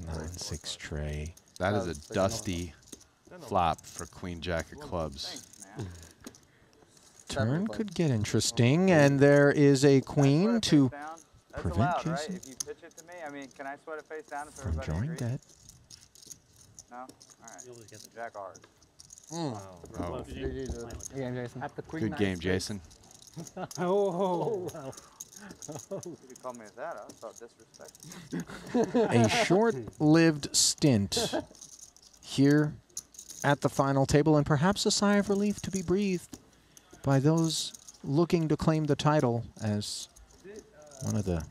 9-6 tray. That is a dusty flop for Queen Jack of clubs. Turn could get interesting, and there is a queen to prevent Jason from drawing dead. No? All right. Jack R. Oh. Good game, Jason. Good game, Jason. Oh, wow. You call me that, I thought disrespect. A short-lived stint here at the final table, and perhaps a sigh of relief to be breathed by those looking to claim the title as one of the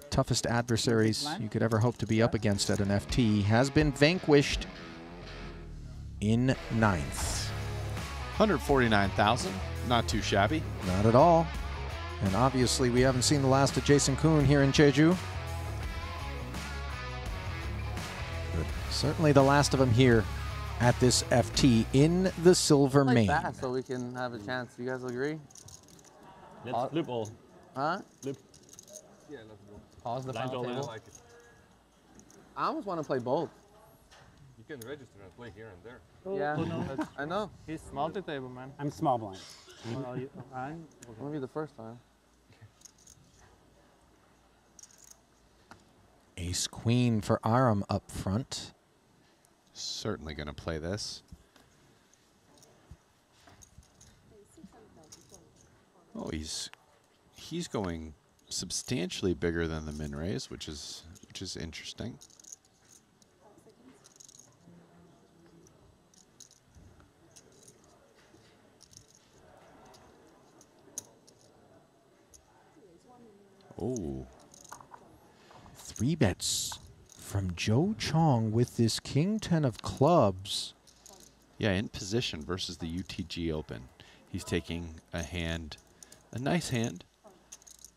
toughest adversaries you could ever hope to be up against at an FT has been vanquished in 9th. 149,000, not too shabby. Not at all. And obviously we haven't seen the last of Jason Kuhn here in Jeju. But certainly the last of him here at this FT in the silver main. Fast so we can have a chance. You guys agree? Let's loop all. Huh? Loop. Yeah, let's go. Pause the Blind final all in. table. I almost want to play both. You can register and play here and there. Yeah, I know. He's multi-table, man. I'm small blind. Maybe the first time. Ace queen for Aram up front. Certainly going to play this. Oh, he's going substantially bigger than the min raise, which is interesting. Oh. 3 bets from Joe Chong with this king 10 of clubs. Yeah, in position versus the UTG Open. He's taking a hand, a nice hand,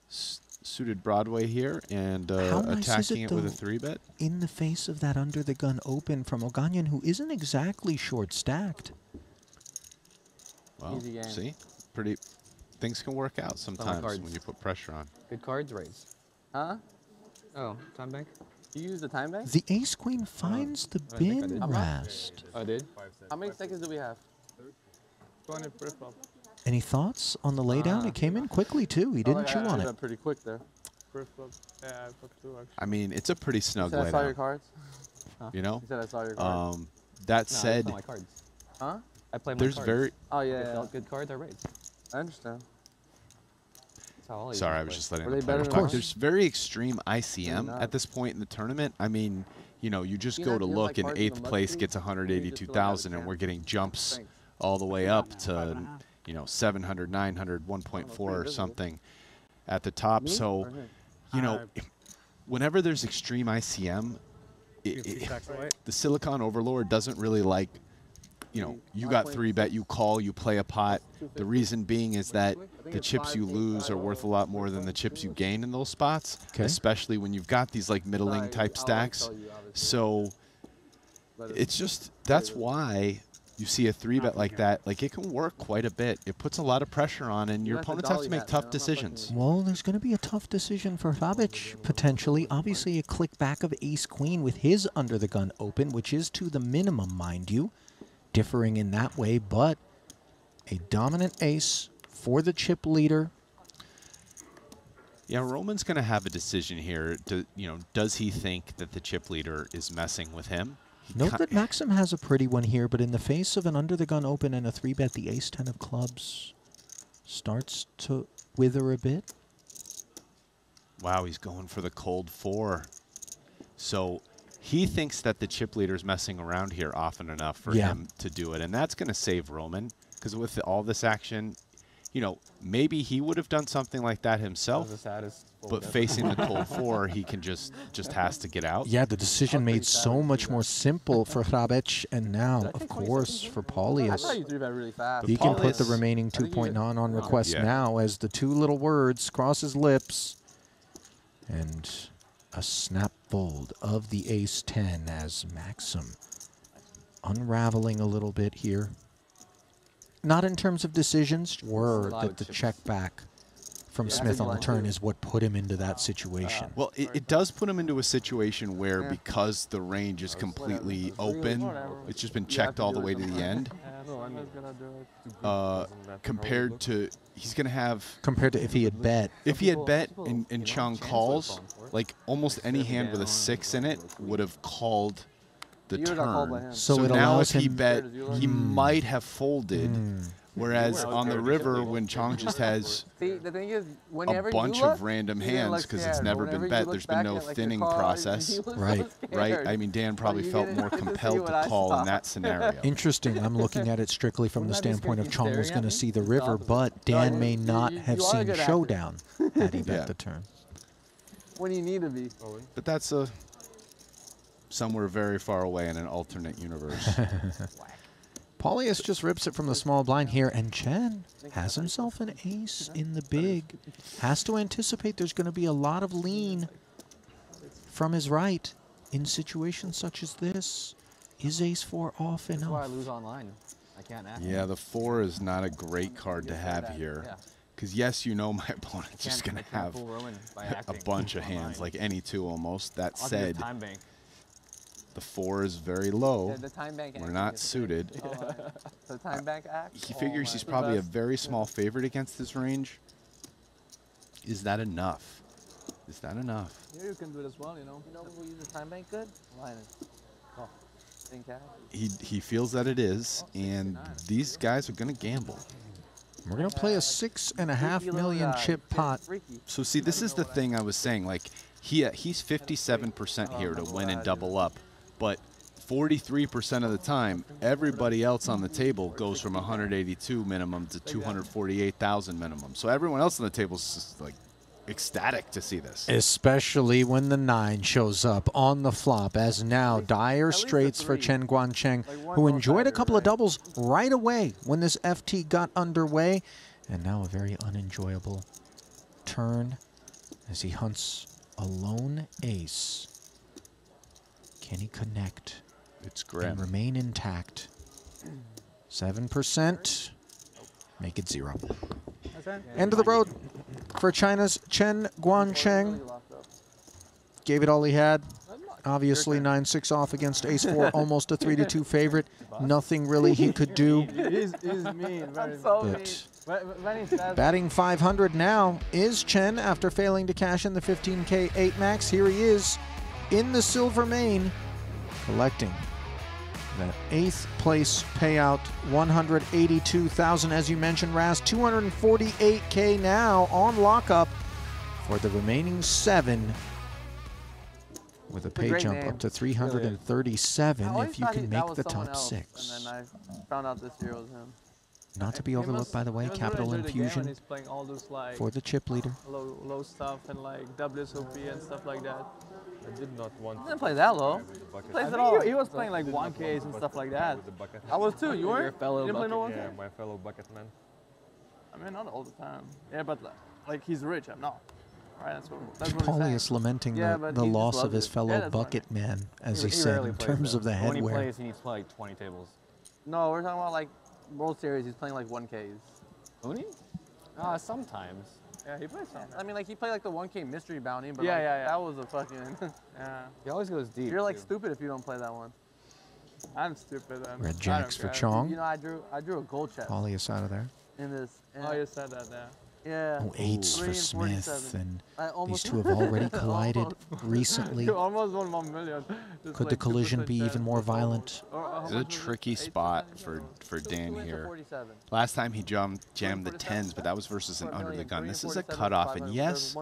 suited Broadway here, and nice attacking is it with a 3-bet. In the face of that under the gun open from Oganyan, who isn't exactly short stacked. Well, see, things can work out sometimes when you put pressure on. Good cards raised. Huh? Oh, time bank? You use the time bank? The ace queen finds the bin rest. I did. How many seconds do we have? Any thoughts on the laydown? It came in quickly too. He didn't chew on it. Pretty quick there. I mean, it's a pretty snug laydown. I saw your laydown. cards. Huh? You know? You said I saw your cards. That said, my cards. Huh? I play my there's cards. very. Oh yeah. Good cards are raised. I understand. Sorry, I was just letting the the player better talk. than There's very extreme ICM at this point in the tournament. I mean, you know, you just go to look, and 8th place gets 182,000, and we're getting jumps all the way up to, you know, 700, 900, 1.4 or something at the top. So, you know, whenever there's extreme ICM, the Silicon Overlord doesn't really like, you know, you got 3-bet, you call, you play a pot. The reason being is that the chips you lose are worth a lot more than the chips you gain in those spots, especially when you've got these like middling type stacks. So it's just, that's why you see a 3-bet like that. Like, it can work quite a bit. It puts a lot of pressure on, and your opponents have to make tough decisions. Well, there's going to be a tough decision for Fabic, potentially. Obviously, a click back of ace-queen with his under the gun open, which is to the minimum, mind you. Differing in that way, but a dominant ace for the chip leader. Yeah, Roman's going to have a decision here. You know, does he think that the chip leader is messing with him? Note that Maxim has a pretty one here, but in the face of an under the gun open and a 3-bet, the ace-10 of clubs starts to wither a bit. Wow, he's going for the cold 4. So he thinks that the chip leader's messing around here often enough for him to do it, and that's going to save Roman, because with all this action, you know, maybe he would have done something like that himself, but facing the cold 4, he can just has to get out. Yeah, the decision made so much more simple for Hrabec, and now, of course, for Paulius. He can put the remaining 2 point on request now as the 2 little words cross his lips, and a snap fold of the ace-10 as Maxim unraveling a little bit here. Not in terms of decisions, were that the check back from Smith on the turn is what put him into that situation. Well, it does put him into a situation where, because the range is completely open, it's just been checked all the way to the end. Compared to, he's going to have... Compared to if he had bet. If he had bet and Chong calls, like almost any hand with a 6 in it would have called the turn. So it now allows if he him- bet, he might have folded. Whereas on the river, when Chong just has See, the thing is, a whenever bunch you look, of random you're gonna hands look because it's scared, never but been whenever bet, you there's look been back no at, like, your thinning cards, process. you look so Right. Right? scared. I mean, Dan probably you felt didn't more get to see compelled what to I call in saw. that scenario. Interesting. I'm looking at it strictly from the Wouldn't that be standpoint of creepy Chong was staring going to at see me? the It's river, opposite. but No, Dan may not you have are a seen good actor. showdown had he bet Yeah. the turn. When you need to be. But that's somewhere very far away in an alternate universe. Paulius just rips it from the small blind here, and Chen has himself an ace in the big. Has to anticipate there's going to be a lot of lean from his right in situations such as this. Is ace-4 off That's why I enough? lose online. I can't act. Yeah, the 4 is not a great card to have here. Yeah. Because, yes, you know my opponent's just going to have full ruin by a acting bunch of online. hands, like any 2 almost. That I'll do the said, time bank. the 4 is very low. The time bank We're acting not is suited. the time bank act. He figures he's probably a very small favorite against this range. Is that enough? Is that enough? Yeah, you can do it as well, you know. You know who uses time bank good? Linus. Oh, think cash. He feels that it is, and these guys are going to gamble. We're going to play a $6.5 million chip pot. So see, this is the thing I was saying. Like he's 57% here to win and double up, but 43% of the time, everybody else on the table goes from 182 minimum to 248,000 minimum. So everyone else on the table is just like ecstatic to see this. Especially when the 9 shows up on the flop, as now dire straits for Chen Guancheng, who enjoyed a couple of doubles right away when this FT got underway, and now a very unenjoyable turn as he hunts a lone ace. Can he connect It's and grim. remain intact? 7%. Make it 0. End of the road for China's Chen Guancheng. Gave it all he had. Obviously 9-6 off against ace-4, almost a 3-2 favorite. Nothing really he could do. He's mean, very But When he says batting 500 now is Chen after failing to cash in the 15K 8 max. Here he is in the silver main, collecting that 8th place payout, 182,000, as you mentioned, Raz. 248K now on lockup for the remaining 7, with a pay great jump name. up to 337 I always if you thought can that make was the someone top else, 6. And then I found out this year was him. Not to be he overlooked, must- by the way, he must capital really enjoy the game when infusion he's playing all those like for the chip leader. low stuff and like WSOP and stuff like that. I did not want He didn't play that low. with the bucket. Plays I it think all. he was playing like 1Ks and stuff like that. With the bucket. I was too. You Your weren't? fellow You didn't play no bucket. 1K? Yeah, my fellow bucket man. I mean, not all the time. Yeah, but like he's rich. I'm not. Right? That's what he's saying. Paulius lamenting Yeah, the, but the he just loss of loves his it. fellow Yeah, that's what I bucket man, as He he said, rarely in plays terms that. of the When he headwear. plays, he needs to play like 20 tables. No, we're talking about like World Series. He's playing like 1Ks. Uni? Sometimes. Yeah, he plays some. I mean, like he played like the 1K mystery bounty, but Yeah, like, yeah, yeah. that was a fucking. Yeah, He always goes deep. You're like too. stupid if you don't play that one. I'm stupid. Red I don't jacks for care. Chong. You know, I drew a gold chest Paulius out of there. in this. Oh, you said that there. Yeah. Oh, 8s 3 for and Smith, 47. and I these almost two have already collided Almost. recently. You almost won 1 million. Just Could the like collision 2% be even chance. more violent? This is a tricky spot for Dan 2 wins or here. 47. Last time he jammed the 10s, but that was versus an under the gun. This is a cutoff, and yes,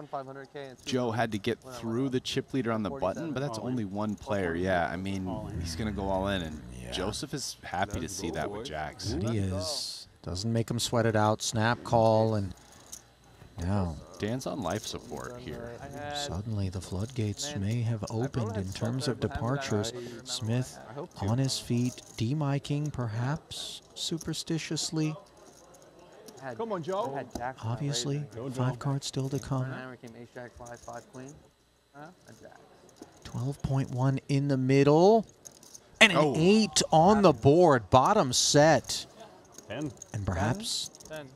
Joe had to get through the chip leader on the button, but that's only one player. Yeah, I mean, he's going to go all in, and Joseph is happy to see that with jacks. And he is. Doesn't make him sweat it out. Snap call, and now Dan's on life support here. suddenly the floodgates may have opened in terms of departures. Smith on his feet, demiking perhaps superstitiously. Come on, Joe. Obviously, 5 cards still to come. Came ace jack 5 5 queen. A jack. 12.1 in the middle. And an Oh. 8 on the board. Bottom set. 10. And perhaps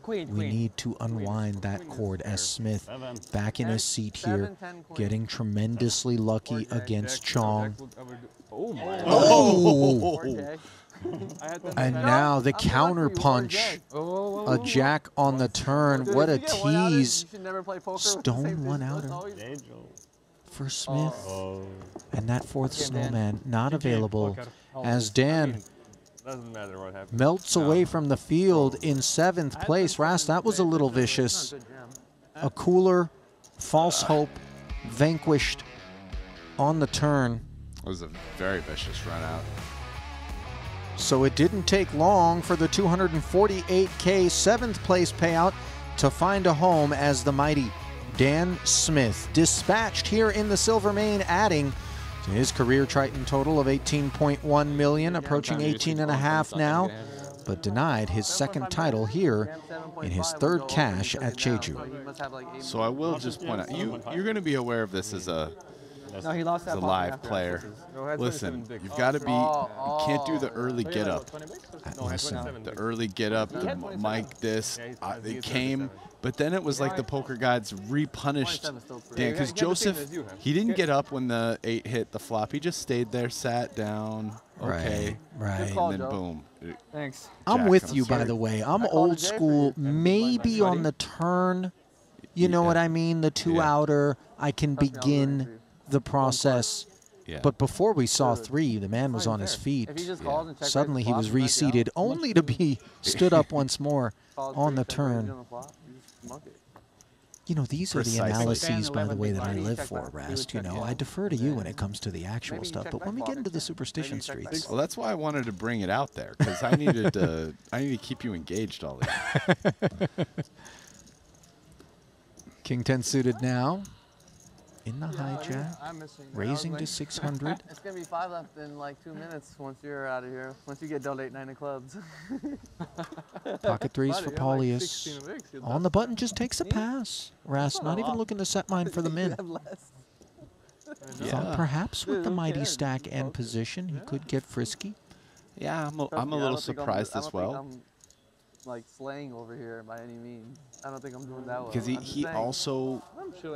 We need to unwind that cord as Smith back in his seat here, getting tremendously lucky against Chong. Oh! And now the counter punch. A jack on the turn. What a tease. Stone one outer for Smith. And that fourth snowman not available as Dan Doesn't matter what happens. melts away from the field in 7th place. Ras, that was a little vicious. A cooler, false hope, vanquished on the turn. It was a very vicious run out. So it didn't take long for the 248K 7th place payout to find a home as the mighty Dan Smith dispatched here in the Silver Main, adding to his career Triton total of 18.1 million, approaching 18.5 now, but denied his second title here in his third cash at Jeju. So I will just point out, you're going to be aware of this as a live player. Listen, you've got to be, you can't do the early get up. Listen, The early get up, the mic this, they came, but then it was like the poker gods repunished Dan, because Joseph, he didn't get up when the 8 hit the flop. He just stayed there, sat down, okay, right. and then boom. Thanks. I'm Jack with comes you, by through. the way. I'm old school, maybe on the turn. You know what I mean? The 2 outer, I can begin the process. Yeah. But before we saw 3, the man was on his feet. Suddenly he was reseated, only to be stood up once more on the turn. You know, these are the analyses, by the way, that I live for, Rast. You know, I defer to you when it comes to the actual stuff. But when we get into the superstition streets, Well, that's why I wanted to bring it out there, because I needed to keep you engaged all the time. King 10 suited now. In the hijack, raising to 600. It's gonna be 5 left in like 2 minutes once you're out of here. Once you get dealt 8-9 of clubs. Pocket threes for Paulius. On the button, just takes a pass. Rast not even looking to set mine for the min. Thought perhaps with the mighty stack and position, he could get frisky. Yeah, I'm a little surprised as well. I'm like slaying over here by any means. I don't think I'm doing that well. Because he also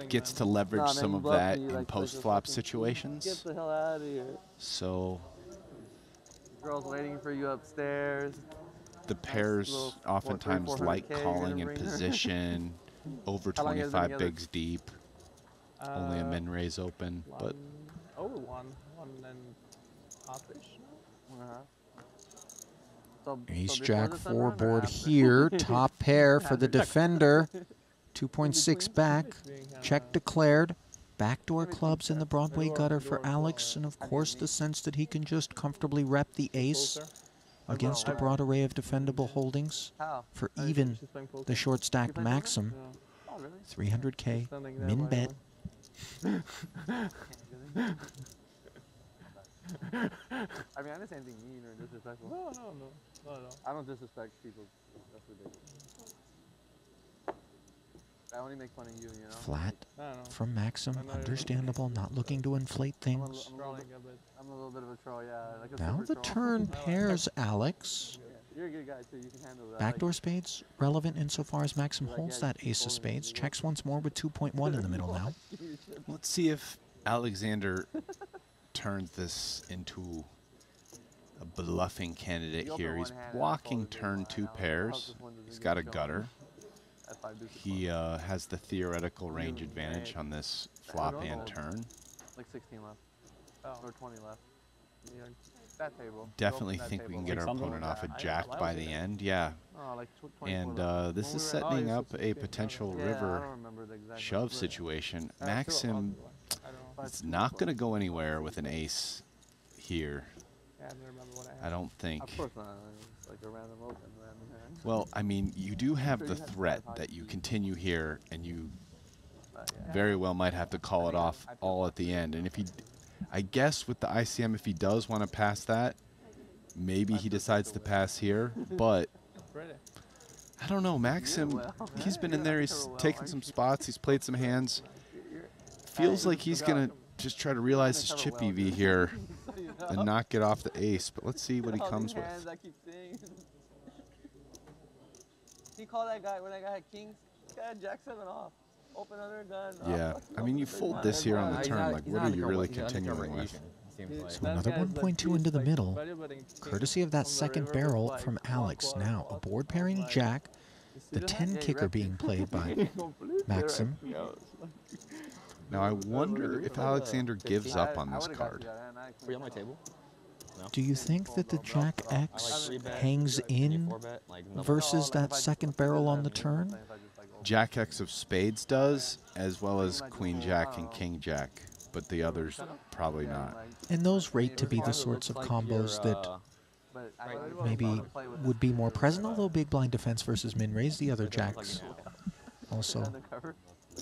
gets to leverage some of that in post-flop Get situations. the hell out of here. So Girl's waiting for you upstairs. the pairs oftentimes like calling in position, over How long you guys been 25 bigs deep, only a min raise open. But Over one and half-ish. Ace Jack 4 board here. Top pair for the defender. 2.6 back. Check declared. Backdoor clubs in the Broadway gutter for Alex. And of course the sense that he can just comfortably rep the ace against a broad array of defendable holdings for even the short stacked Maxim. 300K min bet. I mean, I didn't say anything mean or disrespectful. No. I don't disrespect people. That's ridiculous. I only make fun of you, you know? Flat from Maxim. Understandable. Not looking to inflate things. I'm a little bit of a troll, yeah. Like a Now super the troll. turn pairs Alex. You're a good guy, too. You can handle that. Backdoor spades relevant insofar as Maxim holds that ace of spades. Checks once more with 2.1 in the middle now. let's see if Alexander turns this into a bluffing candidate here. He's walking turn 2 pairs. He's got a gutter. He has the theoretical range advantage on this flop and turn. Like 16 left. Or 20 left. That table. Definitely think we can get our opponent off a jack by the end. Yeah. Oh, like 24 And left. this is setting up a potential river shove situation. Maxim is not going to go anywhere with an ace here. I don't think. Of course not. It's like a random open, random hand. Well, I mean, you do have the threat that you continue here, and you very well might have to call it off all at the end. And if he, I guess with the ICM, if he does want to pass that, maybe he decides to pass here. But I don't know, Maxim, he's been in there, he's taken some spots, he's played some hands. Feels like he's going to just try to realize his chip EV here and not get off the ace. But let's see what he comes with. he called that guy when that guy had kings? This guy had jack 7 off. Open under gun. Yeah, I mean, you fold this here on the turn. Like, what are you really continuing with? So another 1.2 into the middle, courtesy of that second barrel from Alex. Now a board pairing jack, the 10 kicker being played by Maxim. Now I wonder if Alexander gives up on this card. Free on my table? Do you think that the Jack X hangs in versus that second barrel on the turn? Jack X of spades does, as well as Queen Jack and King Jack, but the others probably not. And those rate to be the sorts of combos that maybe would be more present, although big blind defense versus min raise, the other jacks also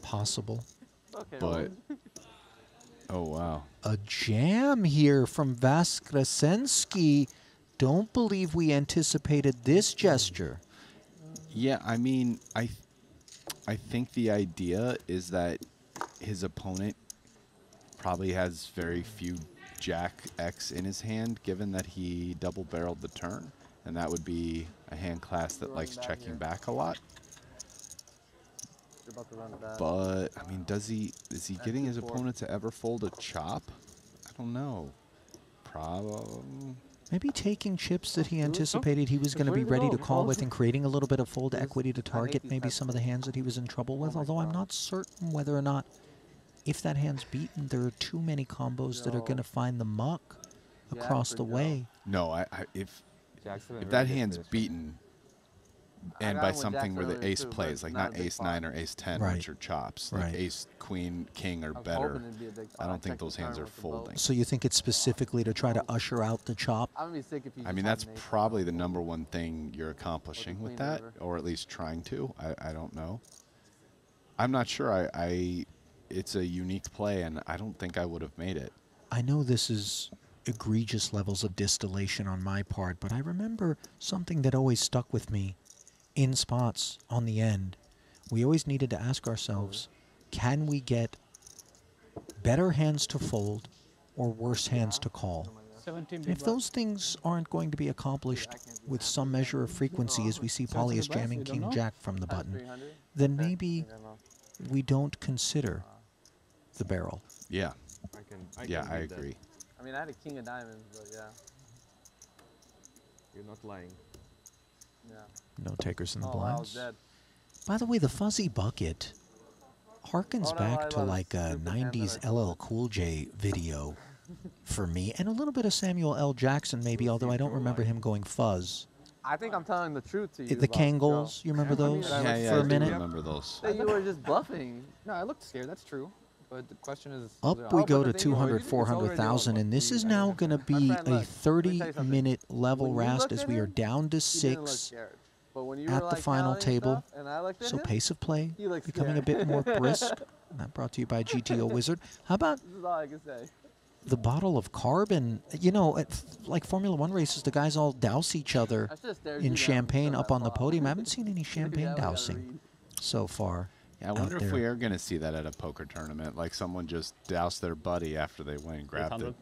possible. But, oh wow. A jam here from Vaskrasensky. Don't believe we anticipated this gesture. Yeah, I mean, I think the idea is that his opponent probably has very few Jack X in his hand, given that he double-barreled the turn, and that would be a hand class that likes checking back a lot. But I mean, is he getting his opponent to ever fold a chop? I don't know. Probably. Maybe taking chips that he anticipated he was going to be ready to call with and creating a little bit of fold equity to target maybe some of the hands that he was in trouble with, although I'm not certain whether or not, if that hand's beaten, there are too many combos that are going to find the muck across the way. No, if that hand's beaten, and by something where the ace plays, like not ace 9 or ace 10, which are chops, like ace, queen, king or better, I don't think those hands are folding. So you think it's specifically to try to usher out the chop? I mean, that's probably the #1 thing you're accomplishing with that, or at least trying to. I don't know. I'm not sure. It's a unique play, and I don't think I would have made it. I know this is egregious levels of distillation on my part, but I remember something that always stuck with me. In spots on the end, we always needed to ask ourselves, can we get better hands to fold or worse hands to call? And if those things aren't going to be accomplished with some measure of frequency as we see Paulius jamming King Jack from the button, then maybe we don't consider the barrel. Yeah. Yeah, I agree. I mean, I had a king of diamonds, but yeah. You're not lying. Yeah. No takers in the I blinds. was dead. By the way, the fuzzy bucket harkens back to like a 90s LL Cool J video for me, and a little bit of Samuel L. Jackson maybe, although I don't remember him going fuzz. I think I'm telling the truth to you. The Kangles, you remember those? Yeah, for a I minute? do remember those. That you were just bluffing. No, I looked scared. That's true. But the question is... Up we go to 200, 400,000, and this is now going to be a 30-minute level rast as we are down to 6 at the final table. So pace of play becoming a bit more brisk. That brought to you by GTO Wizard. How about the bottle of carbon? You know, like Formula One races, the guys all douse each other in champagne up on the podium. I haven't seen any champagne dousing so far. Yeah, I wonder if we are going to see that at a poker tournament, like someone just doused their buddy after they win and grabbed it.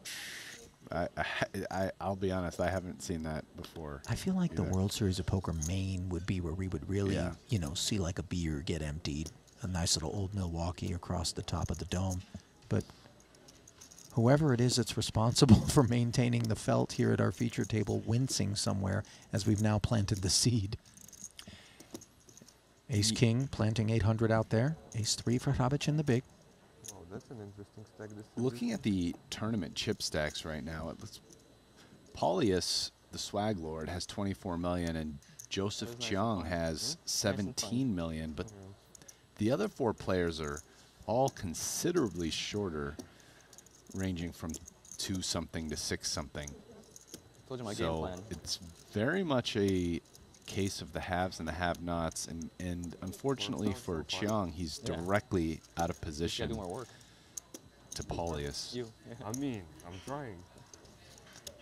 I'll be honest, I haven't seen that before. I feel like the World Series of Poker Maine would be where we would really, you know, see like a beer get emptied. A nice little old Milwaukee across the top of the dome. But whoever it is that's responsible for maintaining the felt here at our feature table wincing somewhere as we've now planted the seed. Ace-King planting 800 out there. Ace-3 for Hrabic in the big. Oh, that's an interesting stack. Looking at the tournament chip stacks right now, Paulius, the swag lord, has 24 million, and Joseph Chiang has 17 million, but the other 4 players are all considerably shorter, ranging from 2-something to 6-something. So it's very much a case of the haves and the have-nots, and unfortunately for Chiang, he's directly out of position to Paulius. I mean, I'm trying.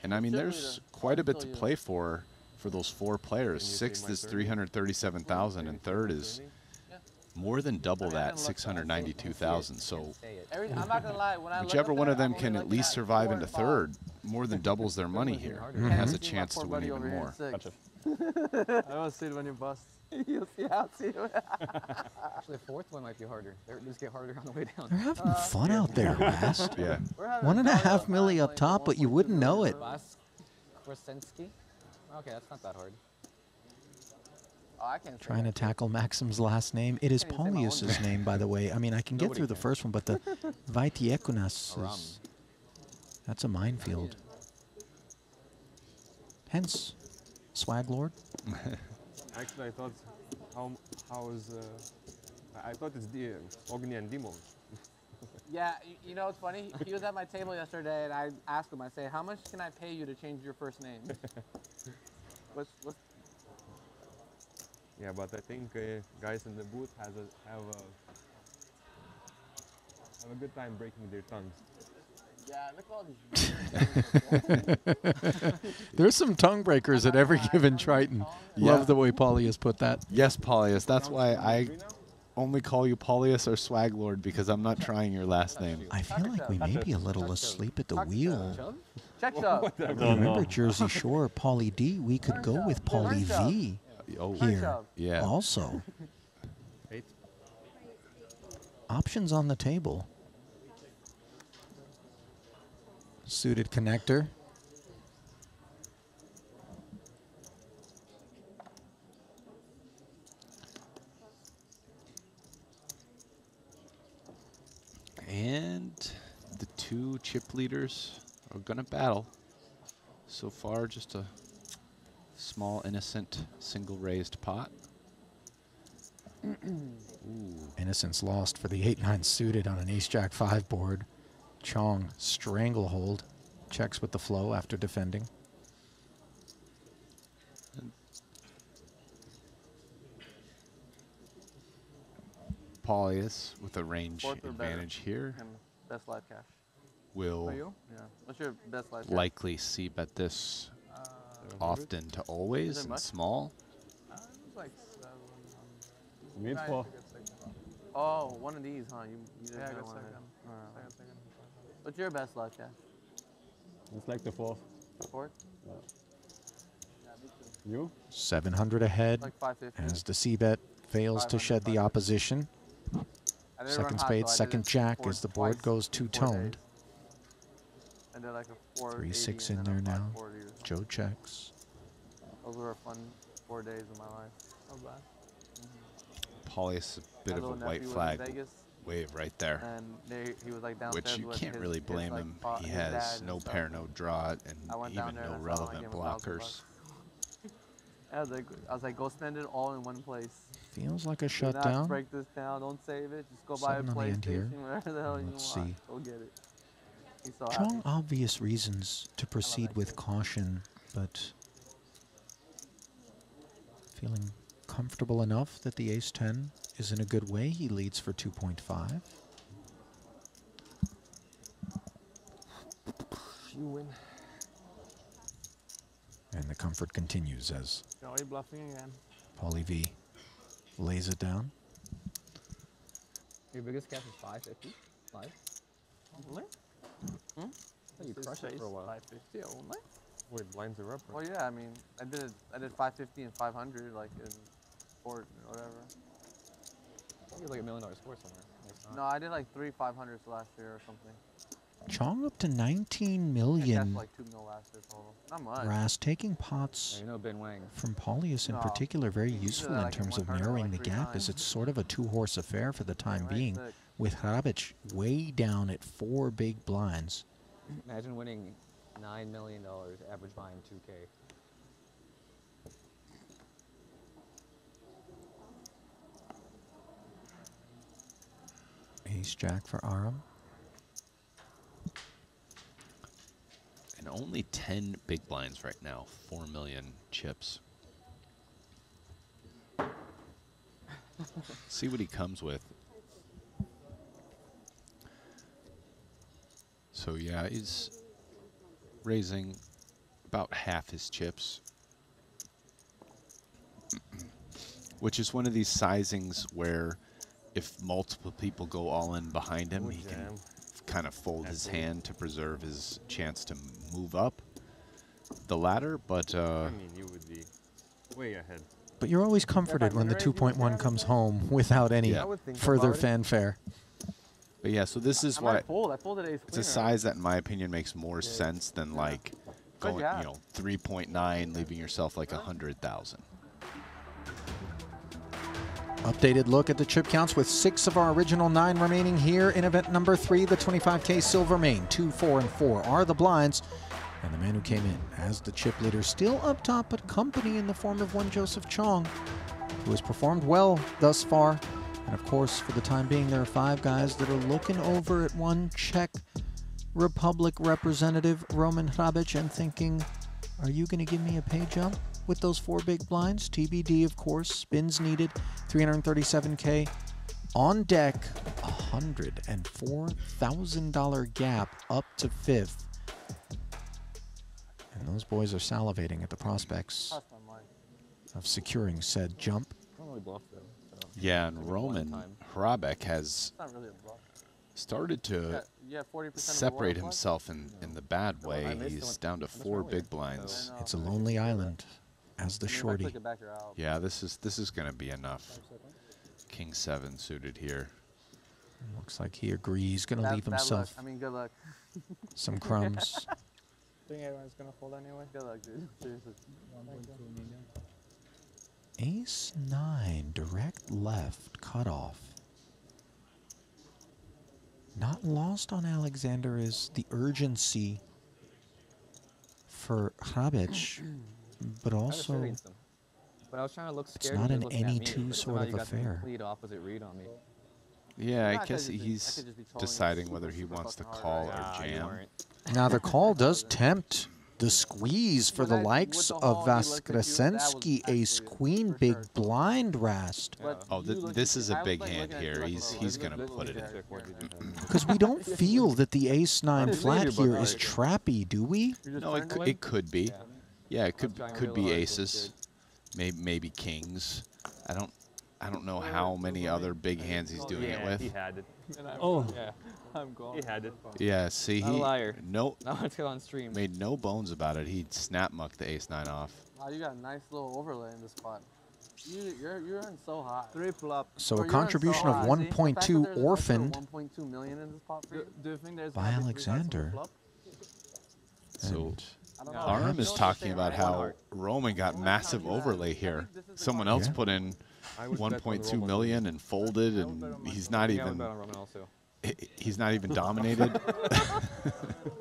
And I mean, there's quite a bit to play for those 4 players. 6th is 337,000, and 3rd is more than double that, 692,000. So whichever one of them can at least survive into 3rd, more than doubles their money here, and has a chance to win even more. I want to see it when you bust. You'll see how it's Actually, the fourth one might be harder. They just get harder on the way down. They're having fun out there, Rast. Yeah. 1.5 milli up top, but you wouldn't know it. Krasinski? Okay, that's not that hard. Oh, I can't say Trying to that. tackle Maxim's last name. It is Can't even say my own Paulius's name, by the way. I mean, I can get Nobody through the can. first one, but the Vaitiekunas is... That's a minefield. Hence, Swag Lord. Actually, I thought, how is, I thought it's the Ogni and Demo. Yeah, you know what's funny? He was at my table yesterday, and I asked him, I say, how much can I pay you to change your first name? what's Yeah, but I think guys in the booth have a good time breaking their tongues. Yeah, look at all these. There's some tongue breakers at every given Triton. Yeah. Love the way Paulius put that. Yes, Paulius. That's why I only call you Paulius or Swag Lord, because I'm not trying your last name. I feel like we may be a little asleep at the wheel. Check shove. Remember Jersey Shore, Pauly D? We could go with Pauly V Oh, here yeah. also. Options on the table. Suited connector. And the two chip leaders are going to battle. So far, just a small, innocent, single raised pot. Ooh. Innocence lost for the 8-9 suited on an ace-jack 5 board. Chong stranglehold. Checks with the flow after defending. Paulius with a range Fourth or better. advantage here And best live cash. will Yeah. What's your best live cash? likely see bet this often to always Is it and much? small. Like Mid for oh, one of these, huh? You just got one. What's your best live cash? it's like the fourth. Fourth? You? 700 ahead Like 550. as the c-bet fails to 500, shed the 550. opposition. I did run Second hot, spade, though. I did second it jack four- as the board twice goes in 4 two-toned. days. I did like a 480 3-6 and in then there a now. 540 or something. Joe checks. Those were a fun 4 days of my life. Not bad. Paulius, a bit My of a little white nephew was in flag Vegas, wave right there. and he was like downstairs Which you with can't his, really his, blame like, him. fa- He his has dad and no stuff. pair, no draw, and I went down even there no and I saw him, I relevant gave him $1,000. blockers. I was like, go spend it all in one place. Feels like a Do not shutdown. break this down. Don't save it. Just go buy a 7 on the end here. PlayStation, whatever the hell you Let's want. see. Go get it. He's so Chong, happy. obvious reasons to proceed that with kid. caution, but feeling comfortable enough that the ace-10 is in a good way. He leads for 2.5. You win. And the comfort continues as Joey bluffing again. Pauly V lays it down. Your biggest cash is 550? 5? Only? You crushed it for a while. 550 only? Wait, blinds are up. Well, yeah. I mean, I did 550 and 500 like in sport or whatever. You had like $1 million score somewhere. No, I did like 3 500s last year or something. Chong up to 19 I cashed million. like 2 mil last year total. Not much. Ras taking pots You know Ben Wang. from Paulius in No. particular very He did useful that in like in terms one of tournament, narrowing like the 3 gap as times. it's sort of a two-horse affair for the time Right, being, sick. with Hrabic way down at 4 big blinds. Imagine winning $9 million, average buying 2K. Ace-jack for Aram. And only 10 big blinds right now. 4 million chips. See what he comes with. So yeah, he's raising about half his chips. Which is one of these sizings where if multiple people go all in behind him, he can kind of fold his hand to preserve his chance to move up the ladder. But I mean, you would be way ahead. But you're always comforted when the 2.1 comes home without any further fanfare. But yeah, so this is why I folded ace it's a size that, in my opinion, makes more sense than like going, 3.9, leaving yourself like 100,000. Updated look at the chip counts with 6 of our original 9 remaining here in event number 3, the 25K Silver Main. 2, 4, and 4 are the blinds. And the man who came in as the chip leader still up top, but company in the form of one Joseph Chong, who has performed well thus far. And of course, for the time being, there are 5 guys that are looking over at one Czech Republic representative, Roman Hrabic, and thinking, are you going to give me a pay jump with those 4 big blinds? TBD, of course. Spins needed, 337K. On deck, $104,000 gap up to 5th. And those boys are salivating at the prospects of securing said jump. Yeah, and Roman Hrabic has started to separate himself in the bad way. He's down to 4 big blinds. It's a lonely island as the shorty. Yeah, this is going to be enough. King 7 suited here. Looks like he agrees. Going to leave himself good luck. some crumbs. I think everyone's gonna fold anyway. Good luck, dude. Seriously. Ace 9, direct left, cutoff. Not lost on Alexander is the urgency for Hrabic, but also But I was trying to look it's scared. not He an was looking at any me, two but sort somehow of you got the affair. complete opposite read on me. Yeah, I I guess could just be he's trolling deciding super, whether he super wants to fucking call hard. or You jam. weren't. Now the call does tempt the squeeze for the likes of Vaskresensky, ace queen, big blind rast. Oh, this is a big hand here. He's going to put it in. Because we don't feel that the ace 9 flat here is trappy, do we? No, it could be. Yeah, it could be aces, maybe kings. I don't know how many other big hands he's doing it with. He had it. Oh, Yeah, I'm gone. he had it. Yeah, see, Not a liar. no Now let's get on stream. made no bones about it. He'd snap muck the ace 9 off. Wow, you got a nice little overlay in this spot. You're in so hot. Triple up. So Bro, a you're in contribution so of hot. See? The fact that 1.2 there's an orphaned extra 1.2 million in this pot for you? Do you think there's by gonna be Alexander. So I don't know. Arm is talking about how Roman got massive overlay here. Someone else Yeah. put in I would bet on 1.2 Roman. million and folded, and he's not Yeah, I would even bet on Roman also. he's not even dominated.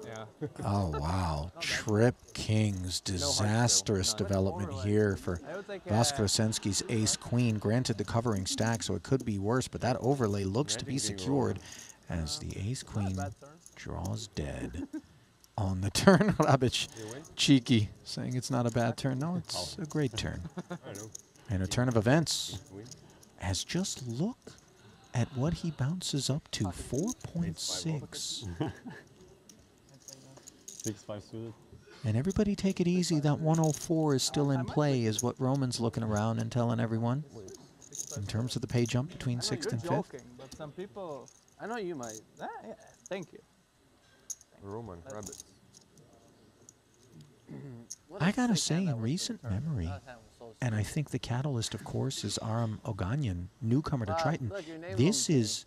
Yeah. Oh, wow. Trip Kings. Disastrous development here for Vaskresensky's ace-queen. Granted, the covering stack, so it could be worse, but that overlay looks to be secured as the ace-queen draws dead. On the turn, Hrabic, cheeky, saying it's not a bad turn. No, it's a great turn. I know. And a turn of events. Win. As just look at what he bounces up to, 4.6. 6-5 suited. And everybody take it easy. That 104 is still in play, is what Roman's looking around and telling everyone. In terms of the pay jump between 6th and 5th. joking, but some people. I know you might. Yeah, thank you. Roman Rabbit. I gotta say, in recent memory, and I think the catalyst, of course, is Aram Oganyan, newcomer to Triton. This is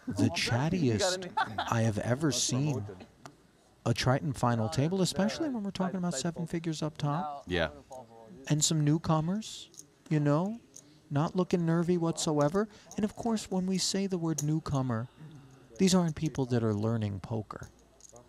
the chattiest I have ever seen a Triton final table, especially when we're talking about 7 figures up top. Yeah. And some newcomers, you know, not looking nervy whatsoever. And of course, when we say the word newcomer, these aren't people that are learning poker.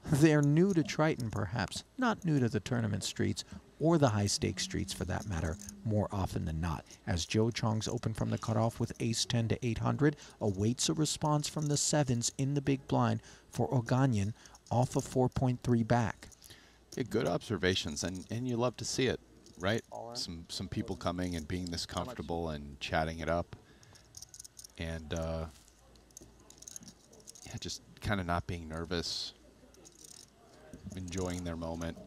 They're new to Triton, perhaps, not new to the tournament streets or the high-stakes streets, for that matter, more often than not. As Joe Chong's open from the cutoff with ace-10 to 800, awaits a response from the 7s in the big blind for Oganyan off of 4.3 back. Yeah, good observations, and you love to see it, right? Some people coming and being this comfortable and chatting it up, and yeah, just kind of not being nervous, enjoying their moment.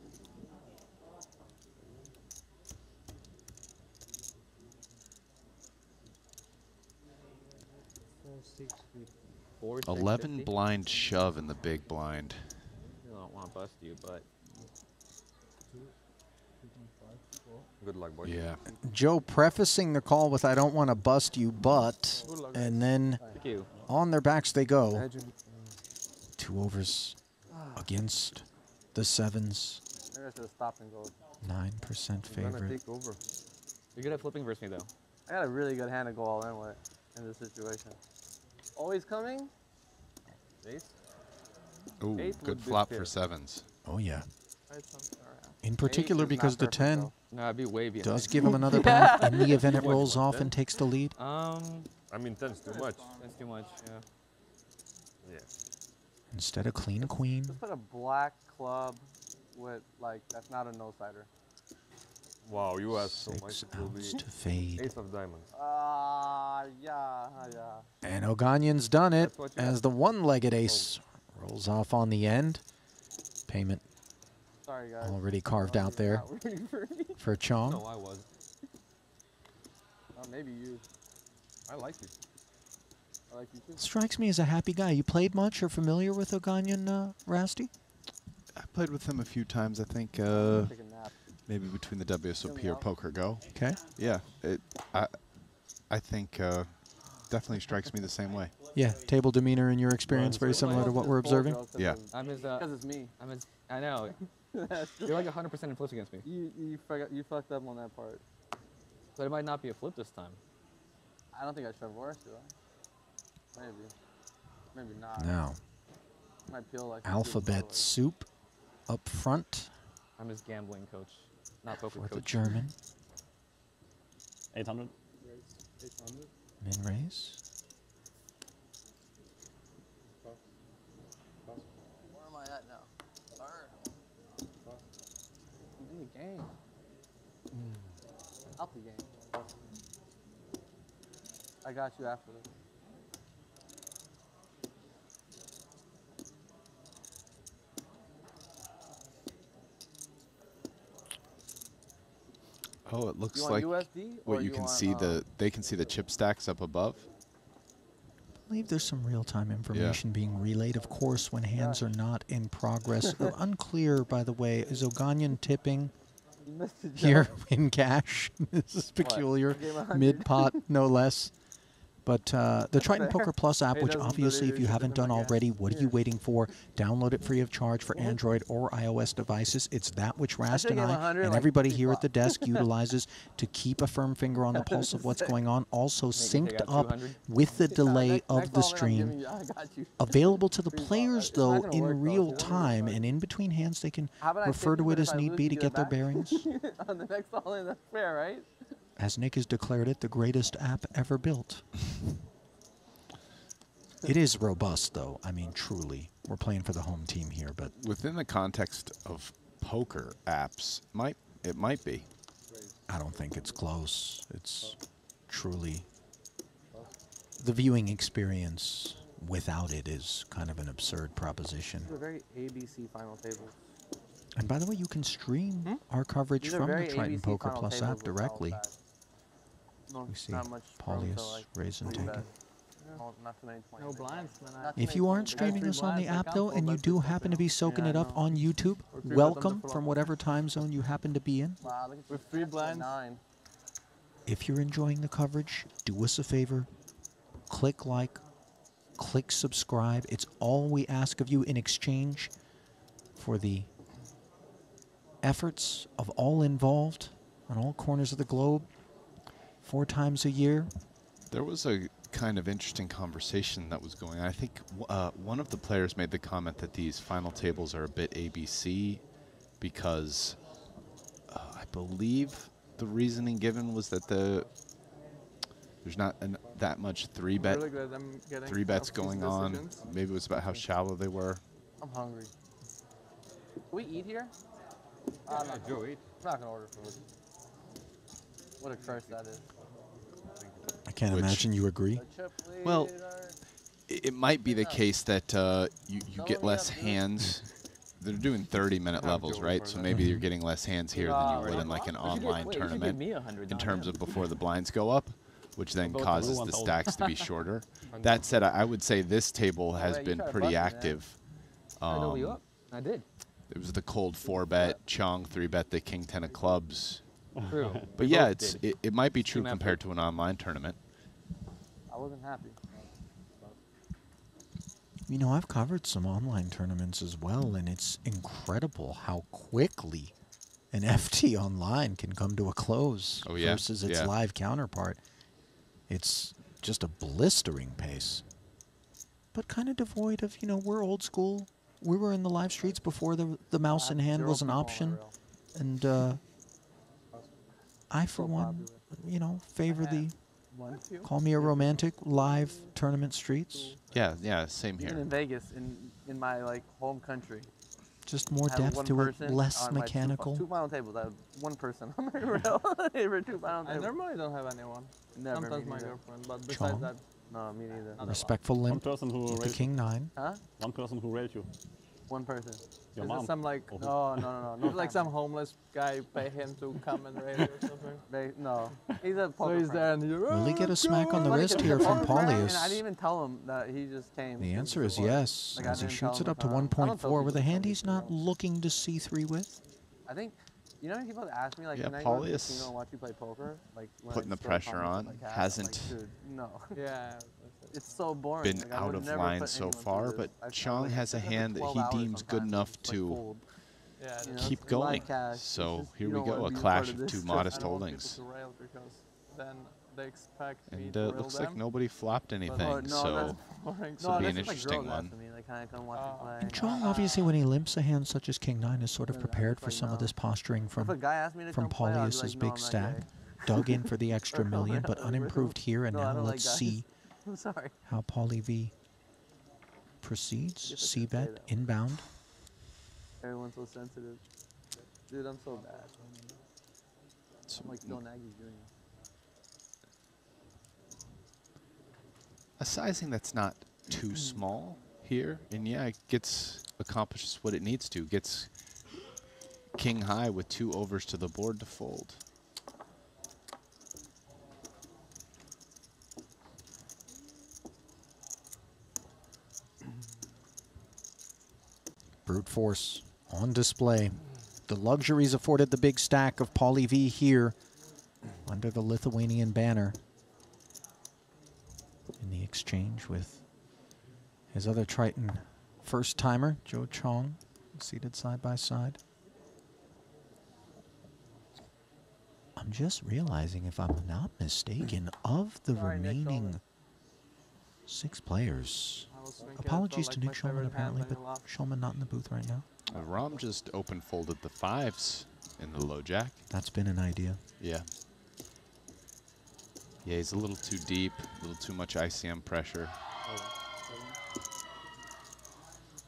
Four, 11 blind shove in the big blind. I don't want to bust you, but Good luck, boy. Yeah. Joe prefacing the call with "I don't want to bust you, but," and then Thank you. on their backs they go. Imagine. 2 overs against the sevens. Maybe I should have stopped and go. 9% Gonna favorite. take over. You're good at flipping versus me, though. I got a really good hand to go all in with in this situation. Always coming. Ace. Ooh, Eight good would be flop fair. for sevens. Oh yeah. Right, some- all right. In particular Ace is because not the perfect, 10 though. No, I'd be way behind. does give him another path in the event it rolls off and takes the lead. I mean, 10's too much. That's too much, yeah. Yeah. Instead of queen queen. Just put a black club with like that's not a no-sider. Wow, you asked so much. 6 It will be outs to fade. ace of diamonds. Yeah. And Oganyan's done it That's what you as have. the one-legged ace rolls off on the end. Payment Sorry, guys. already carved out there Not rooting for me. for Chong. No, I was. Maybe you. I like you. I like you too. Strikes me as a happy guy. You played much or familiar with Oganyan, Rasty? I played with him a few times, I think, Take a nap. maybe between the WSOP or Poker Go. Okay. Yeah, I think definitely strikes me the same way. Yeah, table demeanor in your experience very similar to what we're observing. Yeah. I'm his, Because it's me. I know. You're like 100% in flips against me. You fucked up on that part. But it might not be a flip this time. I don't think I should have worse, do I? Maybe not. Now, Might feel like alphabet soup up front I'm his gambling coach, not poker for the coach. German. 800. Min raise. Where am I at now? Third. I'm in the game. Out the game. I got you after this. Oh, it looks You like want USD or what you you can want, see they can see the chip stacks up above. I believe there's some real-time information being relayed, of course, when hands are not in progress. Unclear, by the way, is Oganyan tipping You missed the here jump. in cash? This is peculiar. Game 100. Mid-pot, no less. But the Triton Poker Plus app, Hey, which doesn't obviously, if you believe haven't it done again. already, what are you waiting for? Download it free of charge for Android or iOS devices. It's that which Rast and game I 100 and like everybody 50 here at the flops. desk utilizes to keep a firm finger on the pulse of what's going on. Also Make me synced take out up 200. with the delay Next of the all in, I'm stream. giving you- I got you. Available to the Free ball. players, It's not though, gonna in work, though. real It's not time, gonna and in between hands, they can How about I refer take to you, it but as if I need lose, be you to give get it their back? bearings. On the next all in, that's fair, right? As Nick has declared it, the greatest app ever built. It is robust, though. I mean, truly. We're playing for the home team here, but Within the context of poker apps, it might be. I don't think it's close. It's truly... The viewing experience without it is kind of an absurd proposition. These are very ABC final tables. And by the way, you can stream our coverage These are from the very Triton ABC Poker final Plus tables app with directly. all sides. No, We see not much room to, Paulius like, raise and three take bet. it. Not too many 20. No blinds, man. Not too If many you aren't 20. streaming us on the app, though, and you do happen to be soaking Yeah, it I up know. on YouTube, Or three bets on the welcome flop. from whatever time zone you happen to be in. Wow, look at With you. three That's a blinds. 9. If you're enjoying the coverage, do us a favor. Click like, click subscribe. It's all we ask of you in exchange for the efforts of all involved on all corners of the globe 4 times a year. There was a kind of interesting conversation that was going on. I think one of the players made the comment that these final tables are a bit ABC because I believe the reasoning given was that there's not that much three bets going on. Maybe it was about how shallow they were. I'm hungry. Can we eat here? I'm not Joe, eat. going to order food. What a curse that is. I can't Which- imagine you agree. A chip Well, leader. It might be the case that you get less hands. They're doing 30-minute levels, right? So maybe you're getting less hands here than you would in like an online tournament in terms of before the blinds go up, which then causes the stacks to be shorter. That said, I would say this table has you been tried pretty busting, man. active. I double you up. I did. It was the cold 4-bet. Chong 3-bet the king 10 of clubs. True. But yeah, it might be true compared to an online tournament. I wasn't happy. You know, I've covered some online tournaments as well, and it's incredible how quickly an FT online can come to a close versus its live counterpart. It's just a blistering pace, but kind of devoid of, you know, we're old school. We were in the live streets before the mouse in hand was an option, and I, for one, you know, favor the call me a romantic live tournament streets. Yeah, yeah, same here. Even in Vegas, in my like home country. Just more depth to it, less mechanical. Two final tables. I have one person on my rail. For 2 final tables. I normally don't have anyone. Never. Sometimes my girlfriend, but besides that, no, me neither. Respectful limp. One person who The raised king 9. Huh? One person who raised you. One person. Your is mom. it some like Oh no. like some homeless guy pay him to come and raid or something? No, he's a So poker he's friend. there and you're, Will he get a smack on the Funny, wrist 'cause here he's a from poker friend, and I Paulius? didn't even tell him that he just came. The into answer is support. yes, Like, I as he didn't tell shoots him it up to I don't tell 1.4 with a people hand something he's not looking to C3 with. I think, you know, when people ask me like, Yeah, can I go to the Paulius casino and watch you play poker? Like when putting I the still pressure comments on, like that, I'm hasn't like, dude, no. yeah. It's so boring. Been Like, I out would of never line put so anyone through far, this. but I've Chong like, has a it's like hand that 12 he hours deems good sometimes, enough it's, like, to cold. Yeah, You know, keep it's live going. cash. It's So just, here you we don't go, wanna a be a clash part of this. two I modest don't want holdings. people to rail because then they expect me And to rail looks them. like nobody flopped anything, Oh, no, so that's boring. this will be an that's just, like, interesting girls one. asking me, like, can I come watch you play? And Chong, obviously, when he limps a hand such as King 9, is sort of Yeah, prepared it's for like, some of no. this posturing If a from guy asked me to from come play, I'd be Paulius's like, no, big I'm not stack. gay. Dug in for the extra Or, million, but like, unimproved here, and no, I now don't like let's guys. see I'm sorry. how Paulie V proceeds. Guess I C shouldn't say bet that. inbound. Everyone's so sensitive. Dude, I'm so bad. I'm like Phil Nagy Jr. A sizing that's not too small here, and yeah, it accomplishes what it needs to. Gets king high with 2 overs to the board to fold. Brute force on display. The luxuries afforded the big stack of Paulie V here under the Lithuanian banner. In the exchange with his other Triton first-timer, Joe Chong, seated side by side. I'm just realizing, if I'm not mistaken, of the Sorry, Nick remaining Shulman. 6 players. I was thinking it Apologies felt to like Nick my Shulman, favorite apparently, hand but when you lost. Shulman not in the booth right now. Rom just open folded the 5s in the low jack. That's been an idea. Yeah. Yeah, he's a little too deep, a little too much ICM pressure.